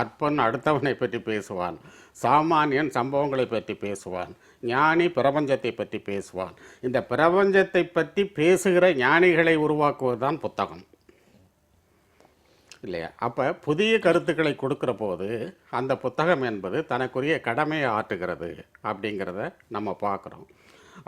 அற்பன் அடுத்தவனை பற்றி பேசுவான், சாமானியன் சம்பவங்களை பற்றி பேசுவான், ஞானி பிரபஞ்சத்தை பற்றி பேசுவான். இந்த பிரபஞ்சத்தை பற்றி பேசுகிற ஞானிகளை உருவாக்குவதுதான் புத்தகம் இல்லையா? அப்போ புதிய கருத்துக்களை கொடுக்குற போது அந்த புத்தகம் என்பது தனக்குரிய கடமையை ஆற்றுகிறது அப்படிங்கிறத நம்ம பார்க்குறோம்.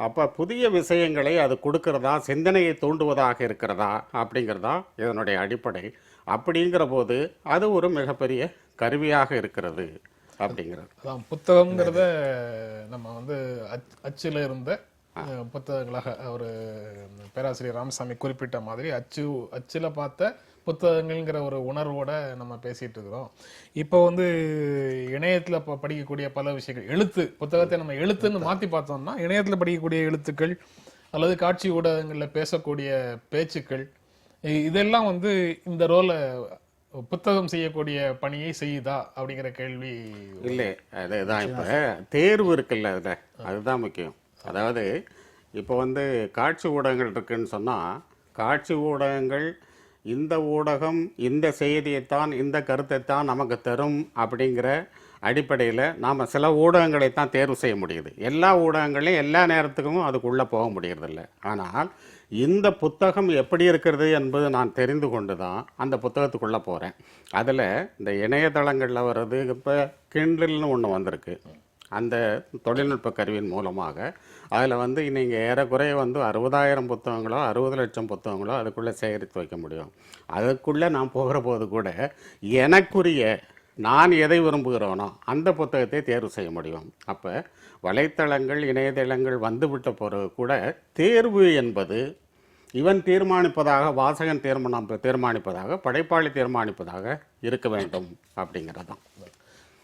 அப்போ புதிய விஷயங்களை அது கொடுக்கறதா, சிந்தனையை தூண்டுவதாக இருக்கிறதா அப்படிங்கிறதா இதனுடைய அடிப்படை. அப்படிங்கிற போது அது ஒரு மிகப்பெரிய கருவியாக இருக்கிறது அப்படிங்கிறது.
அதான் புத்தகங்கிறத நம்ம அச்சுல இருந்த புத்தகங்களாக அவர் பேராசிரியர் ராமசாமி குறிப்பிட்ட மாதிரி அச்சுல பார்த்த புத்தகங்கள்ங்கிற ஒரு உணர்வோட நம்ம பேசிட்டு இருக்கிறோம். இப்போ இணையத்துல படிக்கக்கூடிய பல விஷயங்கள், புத்தகத்தை நம்ம எழுத்துன்னு மாத்தி பார்த்தோம்னா இணையத்துல படிக்கக்கூடிய எழுத்துக்கள் அல்லது காட்சி ஊடகங்கள்ல பேசக்கூடிய பேச்சுக்கள், இதெல்லாம் இந்த ரோலை புத்தகம் செய்யக்கூடிய பணியை செய்யுதா அப்படிங்கிற கேள்வி
இல்லை. அதுதான் இப்போ தேர்வு இருக்குல்ல, அதுதான் முக்கியம். அதாவது இப்போ காட்சி ஊடகங்கள் இருக்குன்னு சொன்னால், காட்சி ஊடகங்கள் இந்த ஊடகம் இந்த செய்தியைத்தான், இந்த கருத்தைத்தான் நமக்கு தரும் அப்படிங்கிற அடிப்படையில் நாம் சில ஊடகங்களைத்தான் தேர்வு செய்ய முடியுது. எல்லா ஊடகங்களையும் எல்லா நேரத்துக்கும் அதுக்குள்ளே போக முடியறதில்ல. ஆனால் இந்த புத்தகம் எப்படி இருக்கிறது என்பது நான் தெரிந்து கொண்டு தான் அந்த புத்தகத்துக்குள்ளே போகிறேன். அதில் இந்த இணையதளங்களில் வர்றது, இப்போ கிண்டல்னு ஒன்று வந்திருக்கு. அந்த தொழில்நுட்ப கருவியின் மூலமாக அதில் நீங்கள் ஏறக்குறைய 60,000 புத்தகங்களோ 60 லட்சம் புத்தகங்களோ அதுக்குள்ளே சேகரித்து வைக்க முடியும். அதுக்குள்ளே நான் போகிற போது கூட எனக்குரிய, நான் எதை விரும்புகிறோனோ அந்த புத்தகத்தை தேர்வு செய்ய முடியும். அப்போ வலைத்தளங்கள், இணையதளங்கள் வந்துவிட்ட பிறகு கூட தேர்வு என்பது இவன் தீர்மானிப்பதாக, வாசகன் தீர்மானிப்பதாக, படைப்பாளி தீர்மானிப்பதாக இருக்க வேண்டும் அப்படிங்கிறதான்.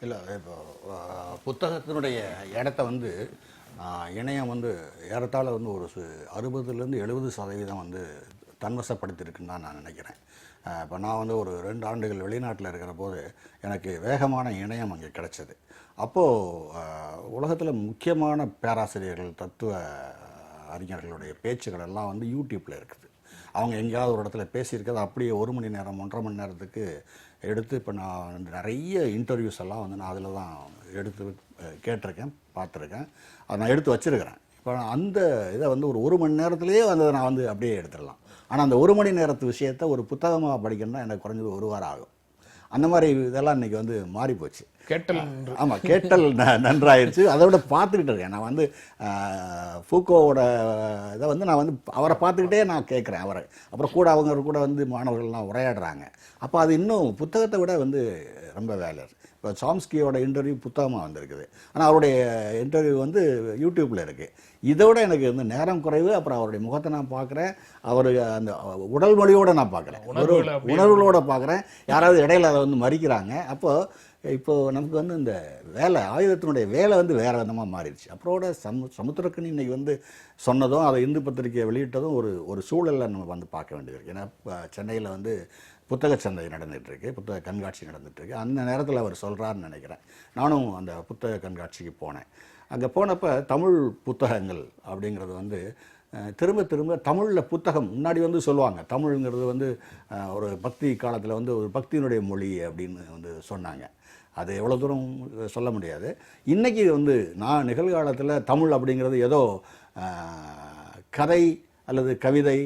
இல்லை, இப்போ புத்தகத்தினுடைய இடத்த இணையம் ஏறத்தாழ ஒரு 60-70% தன்வசப்படுத்தியிருக்குன்னு தான் நான் நினைக்கிறேன். இப்போ நான் வந்து ஒரு 2 ஆண்டுகள் வெளிநாட்டில் இருக்கிற போது எனக்கு வேகமான இணையம் அங்கே கிடைச்சது. அப்போது உலகத்தில் முக்கியமான பேராசிரியர்கள், தத்துவ அறிஞர்களுடைய பேச்சுகள் எல்லாம் வந்து யூடியூப்பில் இருக்குது. அவங்க எங்கேயாவது ஒரு இடத்துல பேசியிருக்கிறது அப்படியே 1 மணி நேரம் 1.5 மணி நேரத்துக்கு எடுத்து, இப்போ நான் நிறைய இன்டர்வியூஸ் எல்லாம் வந்து நான் அதில் தான் எடுத்து கேட்டிருக்கேன், பார்த்துருக்கேன், அதை நான் எடுத்து வச்சுருக்கிறேன். இப்போ அந்த இதை வந்து ஒரு மணி நேரத்துலேயே வந்து நான் வந்து அப்படியே எடுத்துடலாம். ஆனால் அந்த 1 மணி நேரத்து விஷயத்தை ஒரு புத்தகமாக படிக்கணும்னா எனக்கு குறைஞ்சது 1 வாரம் ஆகும். அந்த மாதிரி இதெல்லாம் இன்றைக்கி வந்து மாறிப்போச்சு.
கேட்டல்
ஆமாம், கேட்டல் நன்றாயிருச்சு. அதை விட பார்த்துக்கிட்டு இருக்கேன். நான் வந்து ஃபூக்கோவோட இதை வந்து நான் வந்து அவரை பார்த்துக்கிட்டே நான் கேட்குறேன் அவரை. அப்புறம் கூட அவங்க கூட வந்து மாணவர்கள்லாம் உரையாடுறாங்க. அப்போ அது இன்னும் புத்தகத்தை விட வந்து ரொம்ப வேலை. இப்போ சாம்ஸ்கியோட இன்டர்வியூ புத்தகமாக வந்திருக்குது, ஆனால் அவருடைய இன்டர்வியூ வந்து யூடியூப்பில் இருக்குது. இதை விட எனக்கு வந்து நேரம் குறைவு. அப்புறம் அவருடைய முகத்தை நான் பார்க்குறேன், அவர் அந்த உடல் மொழியோடு நான் பார்க்குறேன், உணர்வுகளோடு பார்க்குறேன். யாராவது இடையில அதை வந்து மறிக்கிறாங்க. இப்போது நமக்கு வந்து இந்த வேலை, ஆயுதத்தினுடைய வேலை வந்து வேறு விதமாக மாறிடுச்சு. அப்புறோட சமுத்திரக்கனி இன்றைக்கி வந்து சொன்னதும், அதை இந்து பத்திரிகையை வெளியிட்டதும் ஒரு சூழலில் நம்ம வந்து பார்க்க வேண்டியது இருக்குது. ஏன்னா சென்னையில் வந்து புத்தக சந்தை நடந்துகிட்ருக்கு, புத்தக கண்காட்சி நடந்துகிட்ருக்கு. அந்த நேரத்தில் அவர் சொல்கிறாருன்னு நினைக்கிறேன். நானும் அந்த புத்தக கண்காட்சிக்கு போனேன். அங்கே போனப்போ தமிழ் புத்தகங்கள் அப்படிங்கிறது வந்து திரும்ப திரும்ப தமிழில் புத்தகம் முன்னாடி வந்து சொல்லுவாங்க, தமிழுங்கிறது வந்து ஒரு பக்தி காலத்தில் வந்து ஒரு பக்தியினுடைய மொழி அப்படின்னு வந்து சொன்னாங்க. அது எவ்வளோ தூரம் சொல்ல முடியாது. இன்றைக்கி வந்து நான் நிகழ்காலத்தில் தமிழ் அப்படிங்கிறது ஏதோ கதை அல்லது கவிதை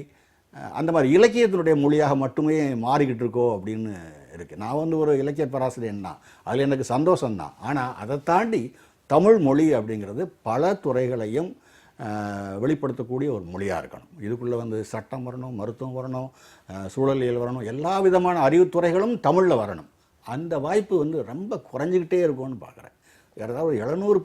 அந்த மாதிரி இலக்கியத்தினுடைய மொழியாக மட்டுமே மாறிக்கிட்டு இருக்கோ அப்படின்னு இருக்குது. நான் வந்து ஒரு இலக்கிய பேராசிரியன் தான், அதில் எனக்கு சந்தோஷம்தான். ஆனால் அதை தாண்டி தமிழ் மொழி அப்படிங்கிறது பல துறைகளையும் வெளிப்படுத்தக்கூடிய ஒரு மொழியாக இருக்கணும். இதுக்குள்ளே வந்து சட்டம் வரணும், மருத்துவம் வரணும், சூழலியல் வரணும், எல்லா விதமான அறிவுத்துறைகளும் தமிழில் வரணும். அந்த வாய்ப்பு வந்து ரொம்ப குறைஞ்சிக்கிட்டே இருக்கும்னு பார்க்குறேன். ஏதாவது 700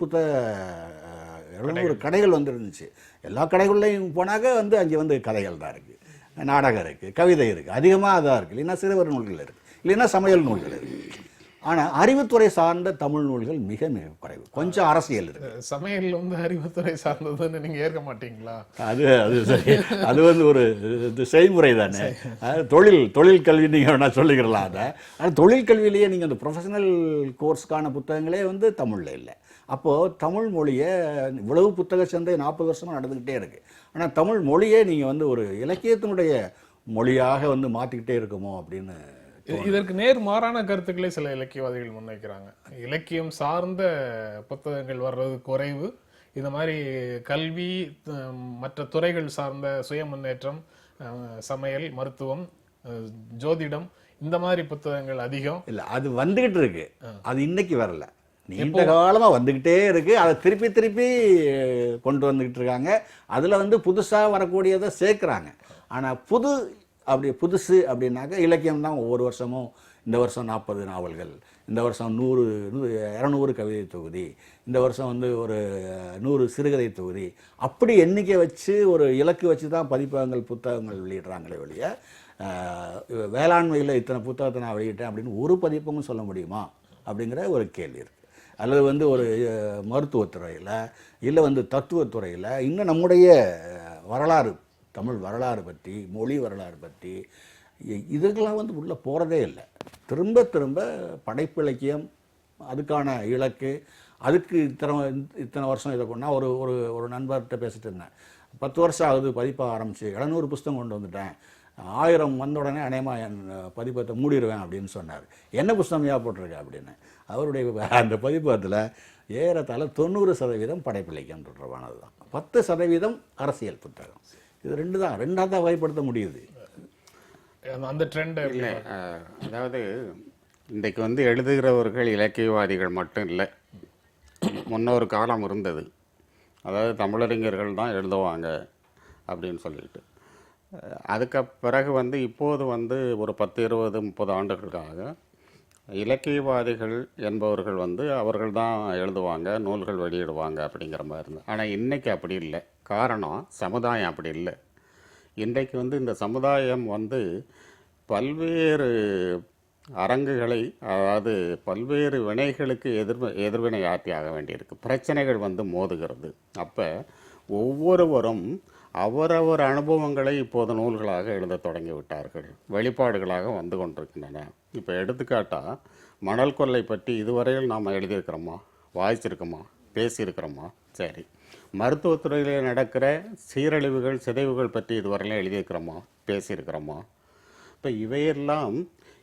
கடைகள் வந்துருந்துச்சு. எல்லா கடைகள்லையும் போனாக்க வந்து அங்கே வந்து கதைகள் தான் இருக்குது, நாடகம் இருக்குது, கவிதை இருக்குது, அதிகமாக அதான் இருக்குது. இல்லைன்னா சிறுவர் நூல்கள் இருக்குது, இல்லைன்னா சமையல் நூல்கள் இருக்குது. ஆனால் அறிவுத்துறை சார்ந்த தமிழ் நூல்கள் மிக மிக குறைவு. கொஞ்சம் அரசியல் இருக்குது.
சமையல் வந்து அறிவுத்துறை சார்ந்ததுன்னு நீங்கள் ஏற்க மாட்டீங்களா?
அது சரி, அது வந்து ஒரு செய்முறை தானே. தொழில் கல்வி நீங்கள் வேணால் சொல்லிக்கிறலாம் அதை. ஆனால் தொழில் கல்வியிலேயே நீங்கள் அந்த ப்ரொஃபஷனல் கோர்ஸ்க்கான புத்தகங்களே வந்து தமிழில் இல்லை. அப்போது தமிழ் மொழியை இவ்வளவு புத்தக சந்தை 40 வருஷமாக நடந்துக்கிட்டே இருக்குது. ஆனால் தமிழ் மொழியே நீங்கள் வந்து ஒரு இலக்கியத்தினுடைய மொழியாக வந்து மாற்றிக்கிட்டே இருக்குமோ அப்படின்னு.
இதற்கு நேர்மாறான கருத்துக்களை சில இலக்கியவாதிகள் முன்வைக்கிறாங்க. இலக்கியம் சார்ந்த புத்தகங்கள் வர்றது குறைவு, இந்த மாதிரி கல்வி மற்ற துறைகள் சார்ந்த சுய முன்னேற்றம், சமையல், மருத்துவம், ஜோதிடம், இந்த மாதிரி புத்தகங்கள் அதிகம்.
இல்லை, அது வந்துகிட்டு இருக்கு, அது இன்னைக்கு வரல, நீண்ட காலமாக வந்துக்கிட்டே இருக்கு. அதை திருப்பி கொண்டு வந்துக்கிட்டு இருக்காங்க. அதில் வந்து புதுசாக வரக்கூடியதை சேர்க்குறாங்க. ஆனால் புதுசு அப்படின்னாக்க இலக்கியம் தான். ஒவ்வொரு வருஷமும் இந்த வருஷம் 40 நாவல்கள், இந்த வருஷம் 200 கவிதை தொகுதி, இந்த வருஷம் வந்து ஒரு 100 சிறுகதை தொகுதி, அப்படி எண்ணிக்கை வச்சு ஒரு இலக்கு வச்சு தான் பதிப்பகங்கள் புத்தகங்கள் வெளியிடுறாங்களே ஒழிய வேளாண்மையில் இத்தனை புத்தகத்தை நான் வெளியிட்டேன் அப்படின்னு ஒரு பதிப்பகம் சொல்ல முடியுமா அப்படிங்கிற ஒரு கேள்வி இருக்குது. அல்லது வந்து ஒரு மருத்துவத்துறையில், இல்லை வந்து தத்துவத்துறையில், இன்னும் நம்முடைய வரலாறு, தமிழ் வரலாறு பற்றி, மொழி வரலாறு பற்றி இதுக்கெல்லாம் வந்து உள்ளே போகிறதே இல்லை. திரும்ப படைப்பு இலக்கியம், அதுக்கான இலக்கு, அதுக்கு இத்தனை வருஷம் இதை கொண்டா. ஒரு நண்பர்கிட்ட பேசிட்டு இருந்தேன், 10 வருஷம் ஆகுது பதிப்பாக ஆரம்பித்து, 700 புத்தகம் கொண்டு வந்துட்டேன், 1000 வந்த உடனே அநேகமாக என் பதிப்பகத்தை மூடிடுவேன் அப்படின்னு சொன்னார். என்ன புஸ்தகம் போட்டிருக்கேன் அப்படின்னு. அவருடைய அந்த பதிப்பகத்தில் ஏறத்தாழ 90% படைப்பு இலக்கியம் தொடர்பானது தான், 10% அரசியல் புத்தகம். இது ரெண்டாக தான் வகைப்படுத்த முடியுது.
அந்த ட்ரெண்ட்
இல்லை, அதாவது இன்றைக்கு வந்து எழுதுகிறவர்கள் இலக்கியவாதிகள் மட்டும் இல்லை, முன்னொரு காலம் இருந்தது, அதாவது தமிழறிஞர்கள் தான் எழுதுவாங்க அப்படின்னு சொல்லிட்டு. அதுக்கு பிறகு வந்து இப்போது வந்து ஒரு 10, 20, 30 ஆண்டுகளுக்காக இலக்கியவாதிகள் என்பவர்கள் வந்து அவர்கள் தான் எழுதுவாங்க, நூல்கள் வெளியிடுவாங்க அப்படிங்கிற மாதிரி இருந்தது. ஆனால் இன்றைக்கி அப்படி இல்லை. காரணம், சமுதாயம் அப்படி இல்லை. இன்றைக்கு வந்து இந்த சமுதாயம் வந்து பல்வேறு அரங்குகளை, அதாவது பல்வேறு வினைகளுக்கு எதிர்வினை ஆற்றி ஆக வேண்டியிருக்கு. பிரச்சனைகள் வந்து மோதுகிறது. அப்போ ஒவ்வொருவரும் அவரவர் அனுபவங்களை இப்போது நூல்களாக எழுத தொடங்கி விட்டார்கள், வெளிப்பாடுகளாக வந்து கொண்டிருக்கின்றன. இப்போ எடுத்துக்காட்டாக மணல் கொள்ளை பற்றி இதுவரையில் நாம் எழுதியிருக்கிறோமா, வாசிச்சிருக்கோமா, பேசியிருக்கிறோமா? சரி. மருத்துவத்துறையில் நடக்கிற சீரழிவுகள் சிதைவுகள் பற்றி இதுவரையிலும் எழுதியிருக்கிறோமா, பேசியிருக்கிறோமா? இப்போ இவையெல்லாம்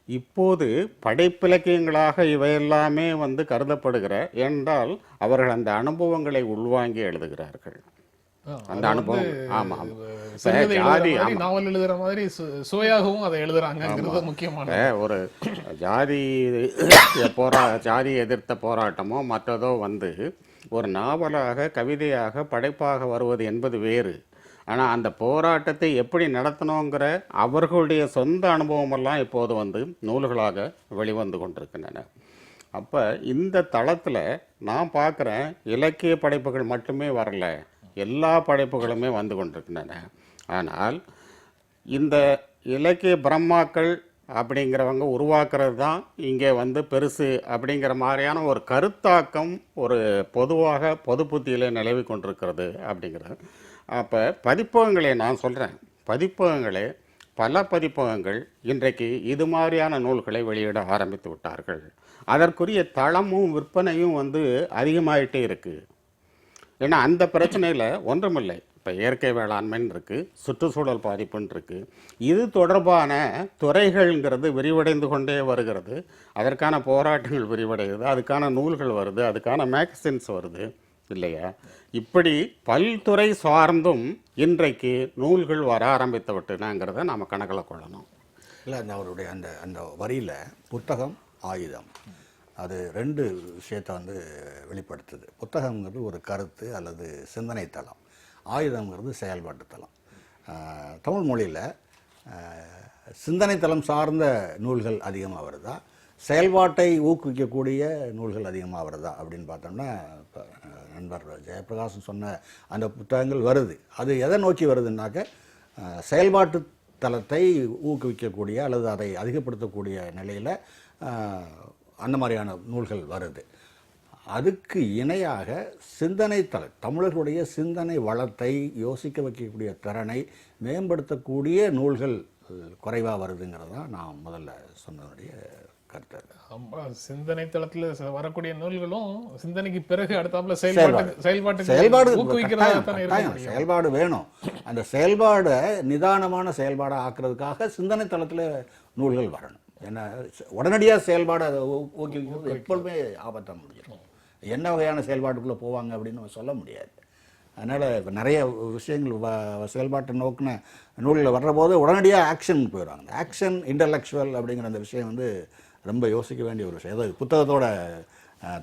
இப்போது படைப்பிலக்கியங்களாக இவையெல்லாமே வந்து கருதப்படுகிற, என்றால் அவர்கள் அந்த அனுபவங்களை உள்வாங்கி எழுதுகிறார்கள். அந்த அனுபவம் ஆமாம். ஜாதி
நாவல் எழுதுற மாதிரி சுவையாகவும் அதை எழுதுறாங்கிறது முக்கியமான
ஒரு ஜாதி ஜாதி எதிர்த்த போராட்டமோ மற்றதோ வந்து ஒரு நாவலாக கவிதையாக படைப்பாக வருவது என்பது வேறு. ஆனால் அந்த போராட்டத்தை எப்படி நடத்தணுங்கிற அவர்களுடைய சொந்த அனுபவமெல்லாம் இப்போது வந்து நூல்களாக வெளிவந்து கொண்டிருக்கின்றன. அப்போ இந்த தளத்தில் நான் பார்க்குறேன், இலக்கிய படைப்புகள் மட்டுமே வரல, எல்லா படைப்புகளுமே வந்து கொண்டிருக்கின்றன. ஆனால் இந்த இலக்கிய பிரம்மாக்கள் அப்படிங்கிறவங்க உருவாக்குறது தான் இங்கே வந்து பெருசு அப்படிங்கிற மாதிரியான ஒரு கருத்தாக்கம் ஒரு பொதுவாக பொது புத்தியில் நிலவி கொண்டிருக்கிறது அப்படிங்கிறது. அப்போ பதிப்பகங்களே நான் சொல்கிறேன், பதிப்பகங்களே பல பதிப்பகங்கள் இன்றைக்கு இது மாதிரியான நூல்களை வெளியிட ஆரம்பித்து விட்டார்கள். அதற்குரிய தளமும் விற்பனையும் வந்து அதிகமாகிட்டே இருக்குது. ஏன்னா அந்த பிரச்சனையில் ஒன்றுமில்லை. இப்போ இயற்கை வேளாண்மைன்னு இருக்குது, சுற்றுச்சூழல் பாதிப்புன்னு இருக்குது. இது தொடர்பான துறைகள்ங்கிறது விரிவடைந்து கொண்டே வருகிறது. அதற்கான போராட்டங்கள் விரிவடைகிறது, அதுக்கான நூல்கள் வருது, அதுக்கான மேகசின்ஸ் வருது இல்லையா? இப்படி பல்துறை சார்ந்தும் இன்றைக்கு நூல்கள் வர ஆரம்பித்து விட்டுனாங்கிறத நாம் கணக்கில் கொள்ளணும்.
இல்லை, அந்த அவருடைய அந்த அந்த வரியில் புத்தகம் ஆயுதம் அது ரெண்டு விஷயத்தை வந்து வெளிப்படுத்துது. புத்தகங்கிறது ஒரு கருத்து அல்லது சிந்தனை தளம், ஆயுதங்கிறது செயல்பாட்டு தளம். தமிழ் மொழியில் சிந்தனை தளம் சார்ந்த நூல்கள் அதிகமாக வருதா, செயல்பாட்டை ஊக்குவிக்கக்கூடிய நூல்கள் அதிகமாக வருதா அப்படின்னு பார்த்தோம்னா, நண்பர் ஜெயபிரகாஷ் சொன்ன அந்த புத்தகங்கள் வருது. அது எதை நோக்கி வருதுன்னாக்க செயல்பாட்டு தளத்தை ஊக்குவிக்கக்கூடிய அல்லது அதை அதிகப்படுத்தக்கூடிய நிலையில் அந்த மாதிரியான நூல்கள் வருது. அதுக்கு இணையாக சிந்தனை தமிழர்களுடைய சிந்தனை வளத்தை யோசிக்க வைக்கக்கூடிய திறனை மேம்படுத்தக்கூடிய நூல்கள் குறைவாக வருதுங்கிறது தான் நான் முதல்ல சொன்னதுடைய கருத்து.
சிந்தனை தளத்தில் வரக்கூடிய நூல்களும் சிந்தனைக்கு பிறகு அடுத்தாப்புல
செயல்பாடு வேணும். அந்த செயல்பாடை நிதானமான செயல்பாடை ஆக்குறதுக்காக சிந்தனை தளத்தில் நூல்கள் வரணும். ஏன்னா உடனடியாக செயல்பாடு அதை ஊக்குவிக்கிறது எப்பொழுதுமே ஆபத்தாக முடியும். என்ன வகையான செயல்பாட்டுக்குள்ளே போவாங்க அப்படின்னு சொல்ல முடியாது. அதனால் இப்போ நிறைய விஷயங்கள் செயல்பாட்டை நோக்கின நூல்களில் வர்ற போது உடனடியாக ஆக்ஷன் போயிடுவாங்க. ஆக்ஷன் இன்டலெக்சுவல் அப்படிங்கிற அந்த விஷயம் வந்து ரொம்ப யோசிக்க வேண்டிய ஒரு விஷயம். அதாவது புத்தகத்தோட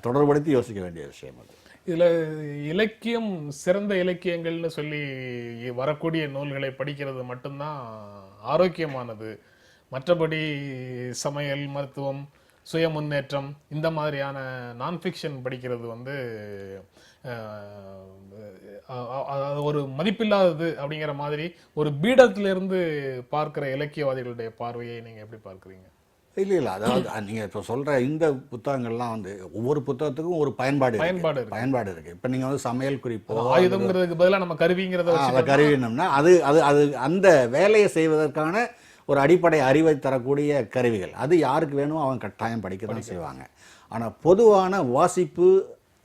தொடர்படுத்தி யோசிக்க வேண்டிய விஷயம் அது.
இதில் இலக்கியம் சிறந்த இலக்கியங்கள்னு சொல்லி வரக்கூடிய நூல்களை படிக்கிறது மட்டும்தான் ஆரோக்கியமானது. மற்றபடி சமையல், மருத்துவம், சுய முன்னேற்றம் இந்த மாதிரியான நான் ஃபிக்ஷன் படிக்கிறது வந்து ஒரு மதிப்பில்லாதது அப்படிங்கிற மாதிரி ஒரு பீடத்திலிருந்து பார்க்கிற இலக்கியவாதிகளுடைய பார்வையை நீங்கள் எப்படி பார்க்குறீங்க?
இல்லை, அதாவது நீங்கள் இப்போ சொல்கிற இந்த புத்தகங்கள்லாம் வந்து ஒவ்வொரு புத்தகத்துக்கும் ஒரு பயன்பாடு இருக்குது. இப்போ நீங்கள் வந்து சமையல் குறிப்போ
ஆயுதம்ங்கிறதுக்கு பதிலாக நம்ம கருவிங்கிறத
கருவினோம்னா அது அது அது அந்த வேலையை செய்வதற்கான ஒரு அடிப்படை அறிவை தரக்கூடிய கருவிகள். அது யாருக்கு வேணுமோ அவங்க கட்டாயம் படிக்க தான் செய்வாங்க. ஆனால் பொதுவான வாசிப்பு,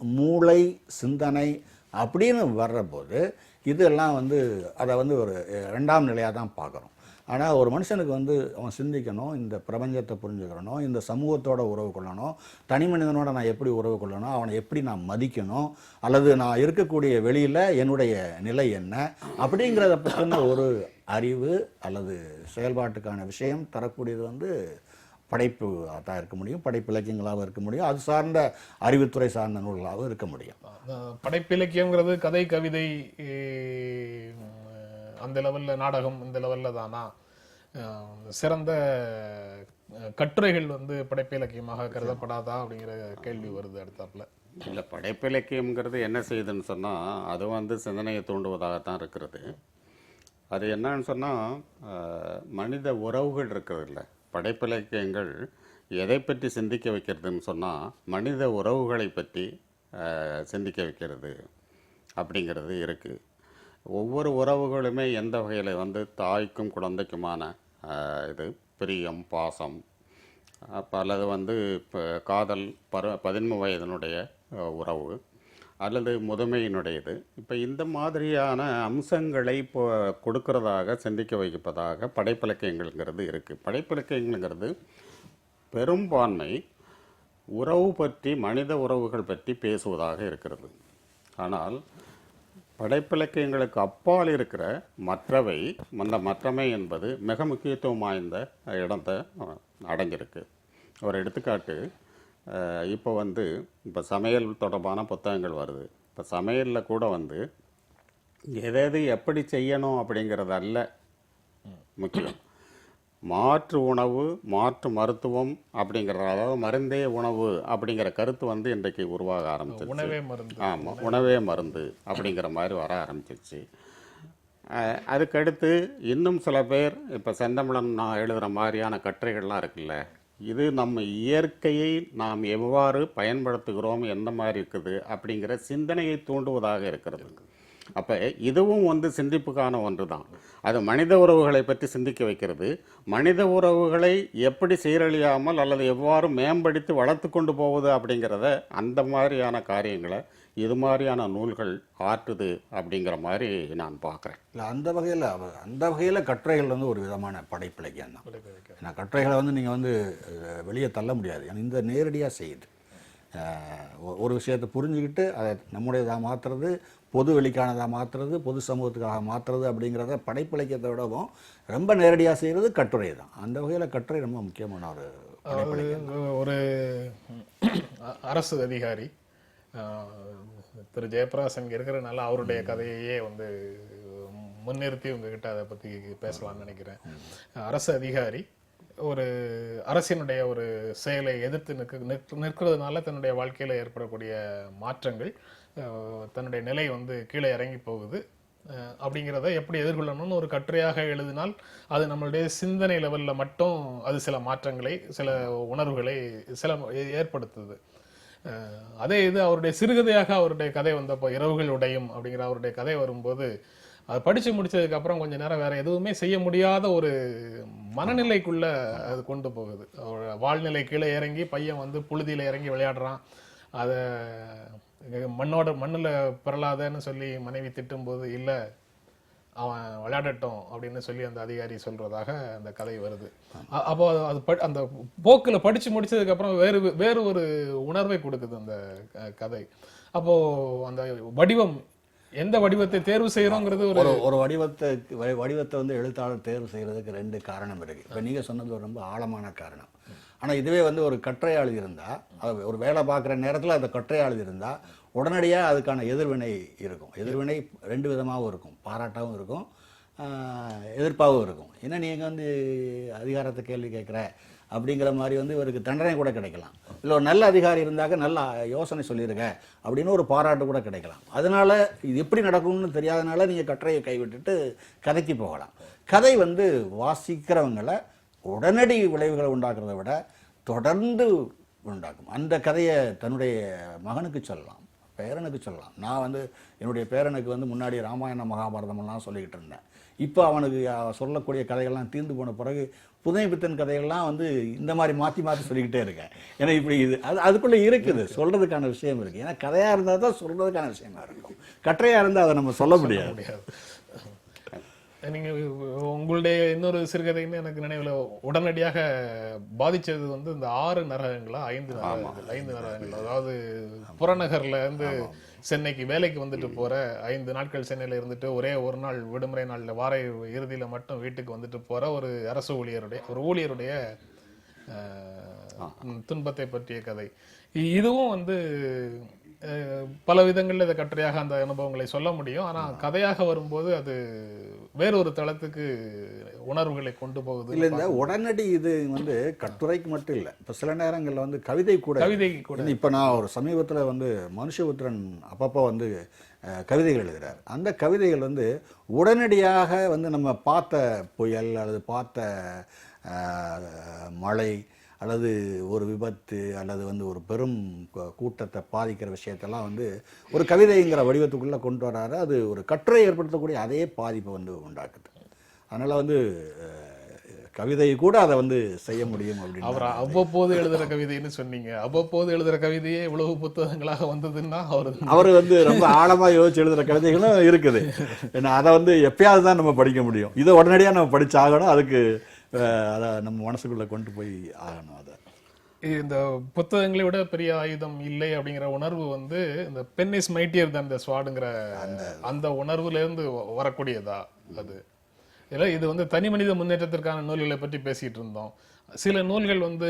மூளை, சிந்தனை அப்படின்னு வர்றபோது இதெல்லாம் வந்து அதை வந்து ஒரு ரெண்டாம் நிலையாக தான் பார்க்குறோம். ஆனால் ஒரு மனுஷனுக்கு வந்து அவன் சிந்திக்கணும், இந்த பிரபஞ்சத்தை புரிஞ்சுக்கிறணும், இந்த சமூகத்தோட உறவு கொள்ளணும், தனி மனிதனோட நான் எப்படி உறவு கொள்ளணும், அவனை எப்படி நான் மதிக்கணும், அல்லது நான் இருக்கக்கூடிய வெளியில் என்னுடைய நிலை என்ன அப்படிங்கிறத பற்றின ஒரு அறிவு அல்லது செயல்பாட்டுக்கான விஷயம் தரக்கூடியது வந்து படைப்பு தான் இருக்க முடியும், படைப்பு இலக்கியங்களாகவும் இருக்க முடியும், அது சார்ந்த அறிவுத்துறை சார்ந்த நூல்களாகவும் இருக்க முடியும்.
படைப்பு இலக்கியங்கிறது கதை, கவிதை அந்த லெவலில், நாடகம் இந்த லெவலில் தானா? சிறந்த கட்டுரைகள் வந்து படைப்பு இலக்கியமாக கருதப்படாதா அப்படிங்கிற கேள்வி வருது அடுத்தாப்புல.
இல்லை, படைப்பு இலக்கியம்ங்கிறது என்ன செய்யுதுன்னு சொன்னால் அது வந்து சிந்தனையை தூண்டுவதாகத்தான் இருக்கிறது. அது என்னன்னு சொன்னால் மனித உறவுகள் இருக்கிறது இல்லை. படைப்பிலக்கியங்கள் எதை பற்றி சிந்திக்க வைக்கிறதுன்னு சொன்னால் மனித உறவுகளை பற்றி சிந்திக்க வைக்கிறது அப்படிங்கிறது இருக்குது. ஒவ்வொரு உறவுகளுமே எந்த வகையில் வந்து தாய்க்கும் குழந்தைக்குமான இது பிரியம், பாசம், அப்போ அல்லது வந்து இப்போ காதல் 15 வயதினுடைய உறவு அல்லது முதுமையினுடையது, இப்போ இந்த மாதிரியான அம்சங்களை இப்போ கொடுக்கறதாக சிந்திக்க வைப்பதாக படைப்பிலக்கியங்கள்ங்கிறது இருக்குது. படைப்பிலக்கியங்கள்ங்கிறது பெரும்பான்மை உறவு பற்றி, மனித உறவுகள் பற்றி பேசுவதாக இருக்கிறது. ஆனால் படைப்பிலக்கியங்களுக்கு அப்பால் இருக்கிற மற்றவை, மற்றமை என்பது மிக முக்கியத்துவம் வாய்ந்த இடத்தை அடைஞ்சிருக்கு. ஒரு எடுத்துக்காட்டு, இப்போ வந்து இப்போ சமையல் தொடர்பான புத்தகங்கள் வருது. இப்போ சமையலில் கூட வந்து எது எப்படி செய்யணும் அப்படிங்கிறது அல்ல முக்கியம். மாற்று உணவு, மாற்று மருத்துவம் அப்படிங்கிற, அதாவது மருந்தே உணவு அப்படிங்கிற கருத்து வந்து இன்றைக்கு உருவாக ஆரம்பிச்சிருச்சு.
உணவே மருந்து.
ஆமாம், உணவே மருந்து அப்படிங்கிற மாதிரி வர ஆரம்பிச்சிருச்சு. அதுக்கடுத்து இன்னும் சில பேர் இப்போ செந்தமிழன் நான் எழுதுகிற மாதிரியான கட்டுரைகள்லாம் இருக்குல்ல, இது நம்ம இயற்கையை நாம் எவ்வாறு பயன்படுத்துகிறோம், எந்த மாதிரி இருக்குது அப்படிங்கிற சிந்தனையை தூண்டுவதாக இருக்கிறது. அப்போ இதுவும் வந்து சிந்திப்புக்கான ஒன்று தான். அது மனித உறவுகளை பற்றி சிந்திக்க வைக்கிறது. மனித உறவுகளை எப்படி சீரழியாமல் அல்லது எவ்வாறு மேம்படுத்தி வளர்த்து கொண்டு போவது அப்படிங்கிறத, அந்த மாதிரியான காரியங்களை இது மாதிரியான நூல்கள் ஆற்றுது அப்படிங்கிற மாதிரி நான் பார்க்குறேன்.
இல்லை, அந்த வகையில் கட்டுரைகள் வந்து ஒரு விதமான படைப்பிலக்கியம் தான். ஏன்னா கட்டுரைகளை வந்து நீங்கள் வந்து வெளியே தள்ள முடியாது. ஏன்னா இந்த நேரடியாக செய்யுது. ஒரு விஷயத்தை புரிஞ்சுக்கிட்டு அதை நம்முடையதாக மாற்றுறது, பொது வெளிக்கானதாக மாற்றுறது, பொது சமூகத்துக்காக மாற்றுறது அப்படிங்கிறத படைப்பிலக்கியத்தை விடவும் ரொம்ப நேரடியாக செய்கிறது கட்டுரை தான். அந்த வகையில் கட்டுரை ரொம்ப முக்கியமான ஒரு படைப்பிலக்கியம்.
ஒரு அரசு அதிகாரி திரு ஜெயபிரகாஷ் இங்கே இருக்கிறனால அவருடைய கதையையே வந்து முன்னிறுத்தி உங்ககிட்ட அதை பற்றி பேசலாம்னு நினைக்கிறேன். அரசு அதிகாரி ஒரு அரசினுடைய ஒரு செயலை எதிர்த்து நிற்கிறதுனால தன்னுடைய வாழ்க்கையில் ஏற்படக்கூடிய மாற்றங்கள், தன்னுடைய நிலை வந்து கீழே இறங்கி போகுது அப்படிங்கிறத எப்படி எதிர்கொள்ளணும்னு ஒரு கட்டுரையாக எழுதினால் அது நம்மளுடைய சிந்தனை லெவலில் மட்டும் அது சில மாற்றங்களை, சில உணர்வுகளை சில ஏற்படுத்துது. அதே இது அவருடைய சிறுகதையாக அவருடைய கதை வந்தப்போ, இரவுகள் உடையும் அப்படிங்கிற அவருடைய கதை வரும்போது, அதை படித்து முடிச்சதுக்கு அப்புறம் கொஞ்ச நேரம் வேற எதுவுமே செய்ய முடியாத ஒரு மனநிலைக்குள்ள அது கொண்டு போகுது. வாழ்நிலை கீழே இறங்கி பையன் வந்து புழுதியில இறங்கி விளையாடுறான், அதை மண்ணில் பிறலாதன்னு சொல்லி மனைவி திட்டும்போது, இல்லை அவன் விளையாடட்டும் அப்படின்னு சொல்லி அந்த அதிகாரி சொல்றதாக அந்த கதை வருது. அப்போ அது அந்த போக்கில் படிச்சு முடிச்சதுக்கு அப்புறம் வேறு ஒரு உணர்வை கொடுக்குது அந்த கதை. அப்போ அந்த வடிவம், எந்த வடிவத்தை தேர்வு செய்யறோங்கிறது
ஒரு வடிவத்தை வந்து எழுத்தாளர் தேர்வு செய்யறதுக்கு 2 காரணம் இருக்கு. இப்போ நீங்க சொன்னது ஒரு ரொம்ப ஆழமான காரணம். ஆனா இதுவே வந்து ஒரு கட்டுரை எழுதியிருந்தா, ஒரு வேலை பார்க்குற நேரத்தில் அந்த கட்டுரை எழுதியிருந்தா உடனடியாக அதுக்கான எதிர்வினை இருக்கும். எதிர்வினை 2 விதமாகவும் இருக்கும். பாராட்டாகவும் இருக்கும், எதிர்ப்பாகவும் இருக்கும். ஏன்னா நீங்கள் வந்து அதிகாரத்தை கேள்வி கேட்குற அப்படிங்கிற மாதிரி வந்து இவருக்கு தண்டனை கூட கிடைக்கலாம். இல்லை ஒரு நல்ல அதிகாரி இருந்தாக்க நல்ல யோசனை சொல்லியிருக்க அப்படின்னு ஒரு பாராட்டு கூட கிடைக்கலாம். அதனால இது எப்படி நடக்கும்னு தெரியாதனால நீங்கள் கட்டுரையை கைவிட்டுட்டு கதைக்கு போகலாம். கதை வந்து வாசிக்கிறவங்களை உடனடி விளைவுகளை உண்டாக்குறத விட தொடர்ந்து உண்டாக்கும். அந்த கதையை தன்னுடைய மகனுக்கு சொல்லலாம், பேரனுக்கு சொல்லலாம். நான் வந்து என்னுடைய பேரனுக்கு வந்து முன்னாடி ராமாயணம் மகாபாரதமெல்லாம் சொல்லிக்கிட்டு இருந்தேன். இப்போ அவனுக்கு சொல்லக்கூடிய கதைகள்லாம் தீர்ந்து போன பிறகு புதுமை பித்தன் கதைகள்லாம் வந்து இந்த மாதிரி மாற்றி மாற்றி சொல்லிக்கிட்டே இருக்கேன். ஏன்னா இப்படி இது அதுக்குள்ளே இருக்குது, சொல்கிறதுக்கான விஷயம் இருக்குது. ஏன்னா கதையாக இருந்தால் தான் சொல்கிறதுக்கான விஷயமா இருக்கும். கட்டுரையாக இருந்தால் அதை நம்ம சொல்ல முடியாது.
நீங்க உங்களுடைய இன்னொரு சிறுகதைன்னு எனக்கு நினைவுல உடனடியாக பாதிச்சது வந்து இந்த 6 நரகங்களா 5 நரகங்கள். அதாவது புறநகர்ல இருந்து சென்னைக்கு வேலைக்கு வந்துட்டு போற, 5 நாட்கள் சென்னையில இருந்துட்டு ஒரே ஒரு நாள் விடுமுறை நாள்ல வார இறுதியில மட்டும் வீட்டுக்கு வந்துட்டு போற ஒரு அரசு ஊழியருடைய துன்பத்தை பற்றிய கதை. இதுவும் வந்து பல விதங்கள்ல இதை கட்டுரையாக அந்த அனுபவங்களை சொல்ல முடியும். ஆனா கதையாக வரும்போது அது வேறொரு தளத்துக்கு உணர்வுகளை கொண்டு போகுது.
இல்லை, இந்த உடனடி இது வந்து கட்டுரைக்கு மட்டும் இல்லை, இப்போ சில நேரங்களில் வந்து கவிதை கூட. இப்போ நான் ஒரு சமீபத்தில் வந்து மனுஷபுத்திரன் அப்பப்போ வந்து கவிதைகள் எழுதுகிறார். அந்த கவிதைகள் வந்து உடனடியாக வந்து நம்ம பார்த்த புயல் அல்லது பார்த்த மழை அல்லது ஒரு விபத்து அல்லது வந்து ஒரு பெரும் கூட்டத்தை பாதிக்கிற விஷயத்தெல்லாம் வந்து ஒரு கவிதைங்கிற வடிவத்துக்குள்ளே கொண்டு வராரு. அது ஒரு கட்டுரை ஏற்படுத்தக்கூடிய அதே பாதிப்பை வந்து உண்டாக்குது. அதனால் வந்து கவிதை கூட அதை வந்து செய்ய முடியும் அப்படின்னு
அவர் அவ்வப்போது எழுதுற கவிதைன்னு சொன்னீங்க. அவ்வப்போது எழுதுற கவிதையே இவ்வளவு புத்தகங்களாக வந்ததுன்னா
அவர் வந்து ரொம்ப ஆழமாக யோசிச்சு எழுதுகிற கவிதைகளும் இருக்குது. ஏன்னா அதை வந்து எப்பயாவது தான் நம்ம படிக்க முடியும். இதை உடனடியாக நம்ம படிச்சாகணும். அதுக்கு அதை நம்ம மனசுக்குள்ளே கொண்டு போய் ஆகணும். அதை
இந்த புத்தகங்களை விட பெரிய ஆயுதம் இல்லை அப்படிங்கிற உணர்வு வந்து இந்த பென் இஸ் மைட்டியர் தன் த ஸ்வாடுங்கிற அந்த உணர்வுல இருந்து வரக்கூடியதா அது? இல்லை, இது வந்து தனி மனித முன்னேற்றத்திற்கான நூல்களை பற்றி பேசிட்டு இருந்தோம். சில நூல்கள் வந்து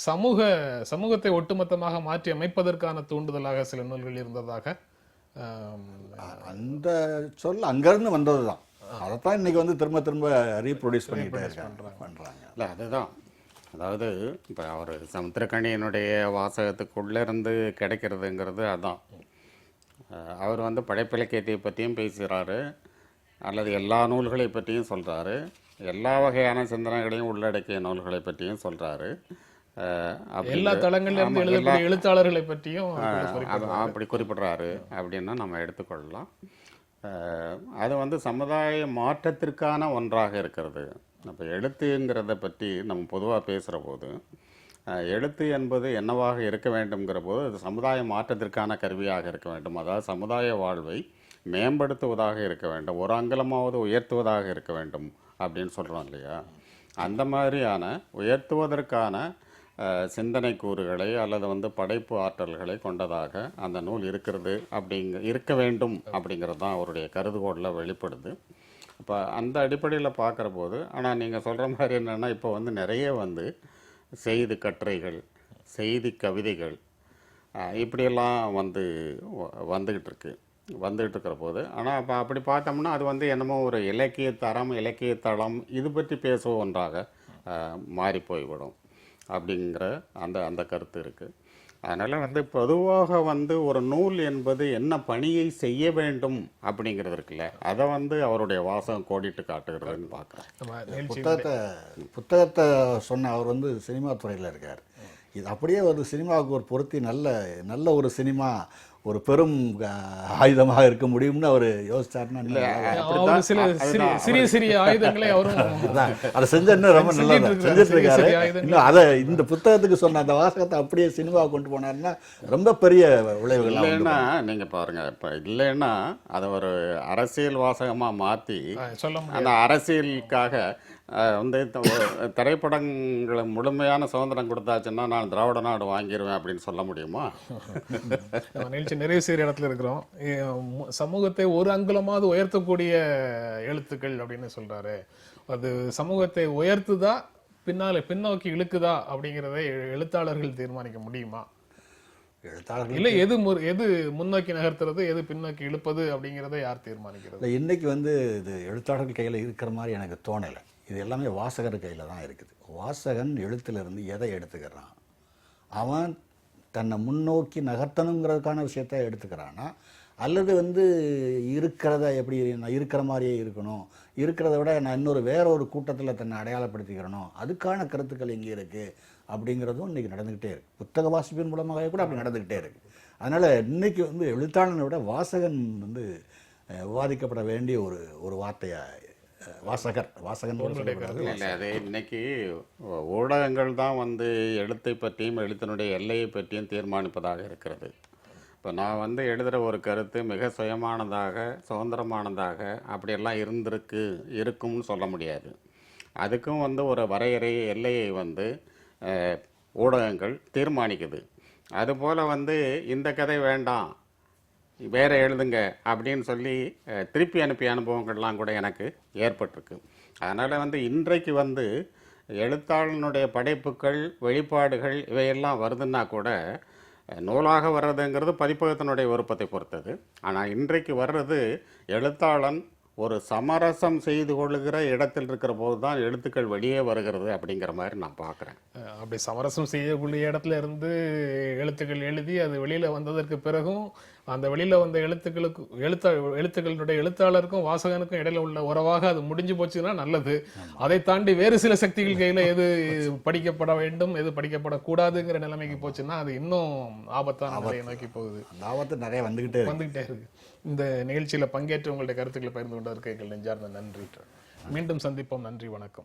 சமூகத்தை ஒட்டுமொத்தமாக மாற்றி அமைப்பதற்கான தூண்டுதலாக சில நூல்கள் இருந்ததாக
அந்த சொல் அங்கேருந்து வந்தது தான். அதைத்தான் இன்னைக்கு வந்து திரும்ப திரும்ப ரீப்ரொடியூஸ் பண்ணிட்டு பண்றாங்க.
இல்லை, அதுதான். அதாவது இப்போ அவர் சமுத்திரக்கணியனுடைய வாசகத்துக்குள்ளேருந்து கிடைக்கிறதுங்கிறது அதான். அவர் வந்து படைப்பிலக்கியத்தை பற்றியும் பேசுகிறாரு, அல்லது எல்லா நூல்களை பற்றியும் சொல்கிறாரு, எல்லா வகையான சிந்தனைகளையும் உள்ளடக்கிய நூல்களை பற்றியும் சொல்கிறாரு.
எல்லா தளங்கள்ல இருந்து எழுதக்கூடிய எழுத்தாளர்களை பற்றியும்
அப்படி குறிப்பிடுறாரு அப்படின்னா நம்ம எடுத்துக்கொள்ளலாம். அது வந்து சமுதாய மாற்றத்திற்கான ஒன்றாக இருக்கிறது. இப்போ எழுத்துங்கிறத பற்றி நம்ம பொதுவாக பேசுகிற போது, எழுத்து என்பது என்னவாக இருக்க வேண்டும்ங்கிற போது அது சமுதாய மாற்றத்திற்கான கருவியாக இருக்க வேண்டும். அதாவது சமுதாய வாழ்வை மேம்படுத்துவதாக இருக்க வேண்டும், ஒரு அங்கலமாவது உயர்த்துவதாக இருக்க வேண்டும் அப்படின்னு சொல்கிறோம் இல்லையா? அந்த மாதிரியான உயர்த்துவதற்கான சிந்தனை கூறுகளை அல்லது வந்து படைப்பு ஆற்றல்களை கொண்டதாக அந்த நூல் இருக்கிறது இருக்க வேண்டும் அப்படிங்கிறது தான் அவருடைய கருதுகோளில் வெளிப்படுது. இப்போ அந்த அடிப்படையில் பார்க்குற போது, ஆனால் நீங்கள் சொல்கிற மாதிரி என்னென்னா, இப்போ வந்து நிறைய வந்து செய்தி கட்டுரைகள், செய்தி கவிதைகள் இப்படியெல்லாம் வந்துக்கிட்டு இருக்கிற போது, ஆனால் அப்போ அப்படி பார்த்தோம்னா அது வந்து என்னமோ ஒரு இலக்கிய தரம், இலக்கிய தளம் இது பற்றி பேசுவ ஒன்றாக மாறி போய்விடும் அப்படிங்கிற அந்த கருத்து இருக்குது. அதனால் வந்து பொதுவாக வந்து ஒரு நூல் என்பது என்ன பணியை செய்ய வேண்டும் அப்படிங்கிறது இருக்குல்ல, அதை வந்து அவருடைய வாசகம் கோடிட்டு காட்டுகிறதுன்னு பார்க்குறேன்.
புத்தகத்தை சொன்ன அவர் வந்து சினிமா துறையில் இருக்கார். இது அப்படியே ஒரு சினிமாவுக்கு ஒரு பொருத்தி நல்ல ஒரு சினிமா ஒரு பெரும் ஆயுதமாக இருக்க முடியும்னு அவர் யோசிச்சாருன்னா,
சிறிய சிறிய ஆயுதங்களை அவரும்
அதை செஞ்ச இன்னும் ரொம்ப நல்லா செஞ்சுட்டு இருக்காரு. இன்னும் அதை இந்த புத்தகத்துக்கு சொன்ன அந்த வாசகத்தை அப்படியே சினிமாவை கொண்டு போனாருன்னா ரொம்ப பெரிய விளைவுகள்.
இல்லைன்னா நீங்கள் பாருங்க, இப்போ இல்லைன்னா அதை ஒரு அரசியல் வாசகமாக மாற்றி அந்த அரசியலுக்காக வந்து திரைப்படங்களை முழுமையான சுதந்திரம் கொடுத்தாச்சுன்னா நான் திராவிட நாடு வாங்கிடுவேன் அப்படின்னு சொல்ல முடியுமா?
நிகழ்ச்சி நிறைவு செய்கிற இடத்துல இருக்கிறோம். சமூகத்தை ஒரு அங்குலமாவது உயர்த்தக்கூடிய எழுத்துக்கள் அப்படின்னு சொல்றாரு. அது சமூகத்தை உயர்த்துதா பின்னோக்கி இழுக்குதா அப்படிங்கிறதை எழுத்தாளர்கள் தீர்மானிக்க முடியுமா? இல்லை, எது முன்னோக்கி நகர்த்துறது, எது பின்னோக்கி இழுப்பது அப்படிங்கிறத யார் தீர்மானிக்கிறது?
இன்னைக்கு வந்து இது எழுத்தாளர்கள் கையில் இருக்கிற மாதிரி எனக்கு தோணலை. இது எல்லாமே வாசகர் கையில் தான் இருக்குது. வாசகன் எழுத்திலிருந்து எதை எடுத்துக்கிறான், அவன் தன்னை முன்னோக்கி நகர்த்தணுங்கிறதுக்கான விஷயத்த எடுத்துக்கிறானா, அல்லது வந்து இருக்கிறத எப்படி இருக்கிற மாதிரியே இருக்கணும், இருக்கிறத விட நான் வேற ஒரு கூட்டத்தில் தன்னை அடையாளப்படுத்திக்கிறணும், அதுக்கான கருத்துக்கள் இங்கே இருக்குது அப்படிங்கிறதும் இன்றைக்கி நடந்துக்கிட்டே இருக்குது. புத்தக வாசிப்பின் மூலமாக கூட அப்படி நடந்துக்கிட்டே இருக்குது. அதனால் இன்றைக்கி வந்து எழுத்தாளனை விட வாசகன் வந்து விவாதிக்கப்பட வேண்டிய ஒரு வார்த்தையாக வாசகன்
இல்லை. அது இன்னைக்கு ஊடகங்கள் தான் வந்து எழுத்தை பற்றியும் எழுத்தினுடைய எல்லையை பற்றியும் தீர்மானிப்பதாக இருக்கிறது. இப்போ நான் வந்து எழுதுகிற ஒரு கருத்து மிக சுயமானதாக, சுதந்திரமானதாக அப்படியெல்லாம் இருக்கும்னு சொல்ல முடியாது. அதுக்கும் வந்து ஒரு வரையறை, எல்லையை வந்து ஊடகங்கள் தீர்மானிக்குது. அதுபோல் வந்து இந்த கதை வேண்டாம், வேற எழுதுங்க அப்படின்னு சொல்லி திருப்பி அனுப்பிய அனுபவங்கள்லாம் கூட எனக்கு ஏற்பட்டிருக்கு. அதனால் வந்து இன்றைக்கு வந்து எழுத்தாளனுடைய படைப்புகள், வெளிப்பாடுகள் இவையெல்லாம் வருதுன்னா கூட நூலாக வர்றதுங்கிறது பதிப்பகத்தினுடைய விருப்பத்தை பொறுத்தது. ஆனால் இன்றைக்கு வர்றது எழுத்தாளன் ஒரு சமரசம் செய்து கொள்ளுகிற இடத்தில் இருக்கிற போது தான் எழுத்துக்கள் வெளியே வருகிறது அப்படிங்கிற மாதிரி நான் பார்க்குறேன்.
அப்படி சமரசம் செய்யக்கூடிய இடத்துல இருந்து எழுத்துக்கள் எழுதி அது வெளியில் வந்ததற்கு பிறகும் அந்த வெளியில வந்த எழுத்துக்களுடைய எழுத்தாளருக்கும் வாசகனுக்கும் இடையில உள்ள உறவாக அது முடிஞ்சு போச்சுன்னா நல்லது. அதை தாண்டி வேறு சில சக்திகள் கையில எது படிக்கப்பட வேண்டும் எது படிக்கப்படக்கூடாதுங்கிற நிலைமைக்கு போச்சுன்னா அது இன்னும் ஆபத்தான நிலையை நோக்கி போகுது.
அந்த ஆபத்து நிறைய வந்துகிட்டே
இருக்கு. இந்த நிகழ்ச்சியில பங்கேற்று உங்களுடைய கருத்துக்களை பகிர்ந்து கொண்டதற்கு எங்கள் நெஞ்சார்ந்த நன்றி. மீண்டும் சந்திப்போம். நன்றி, வணக்கம்.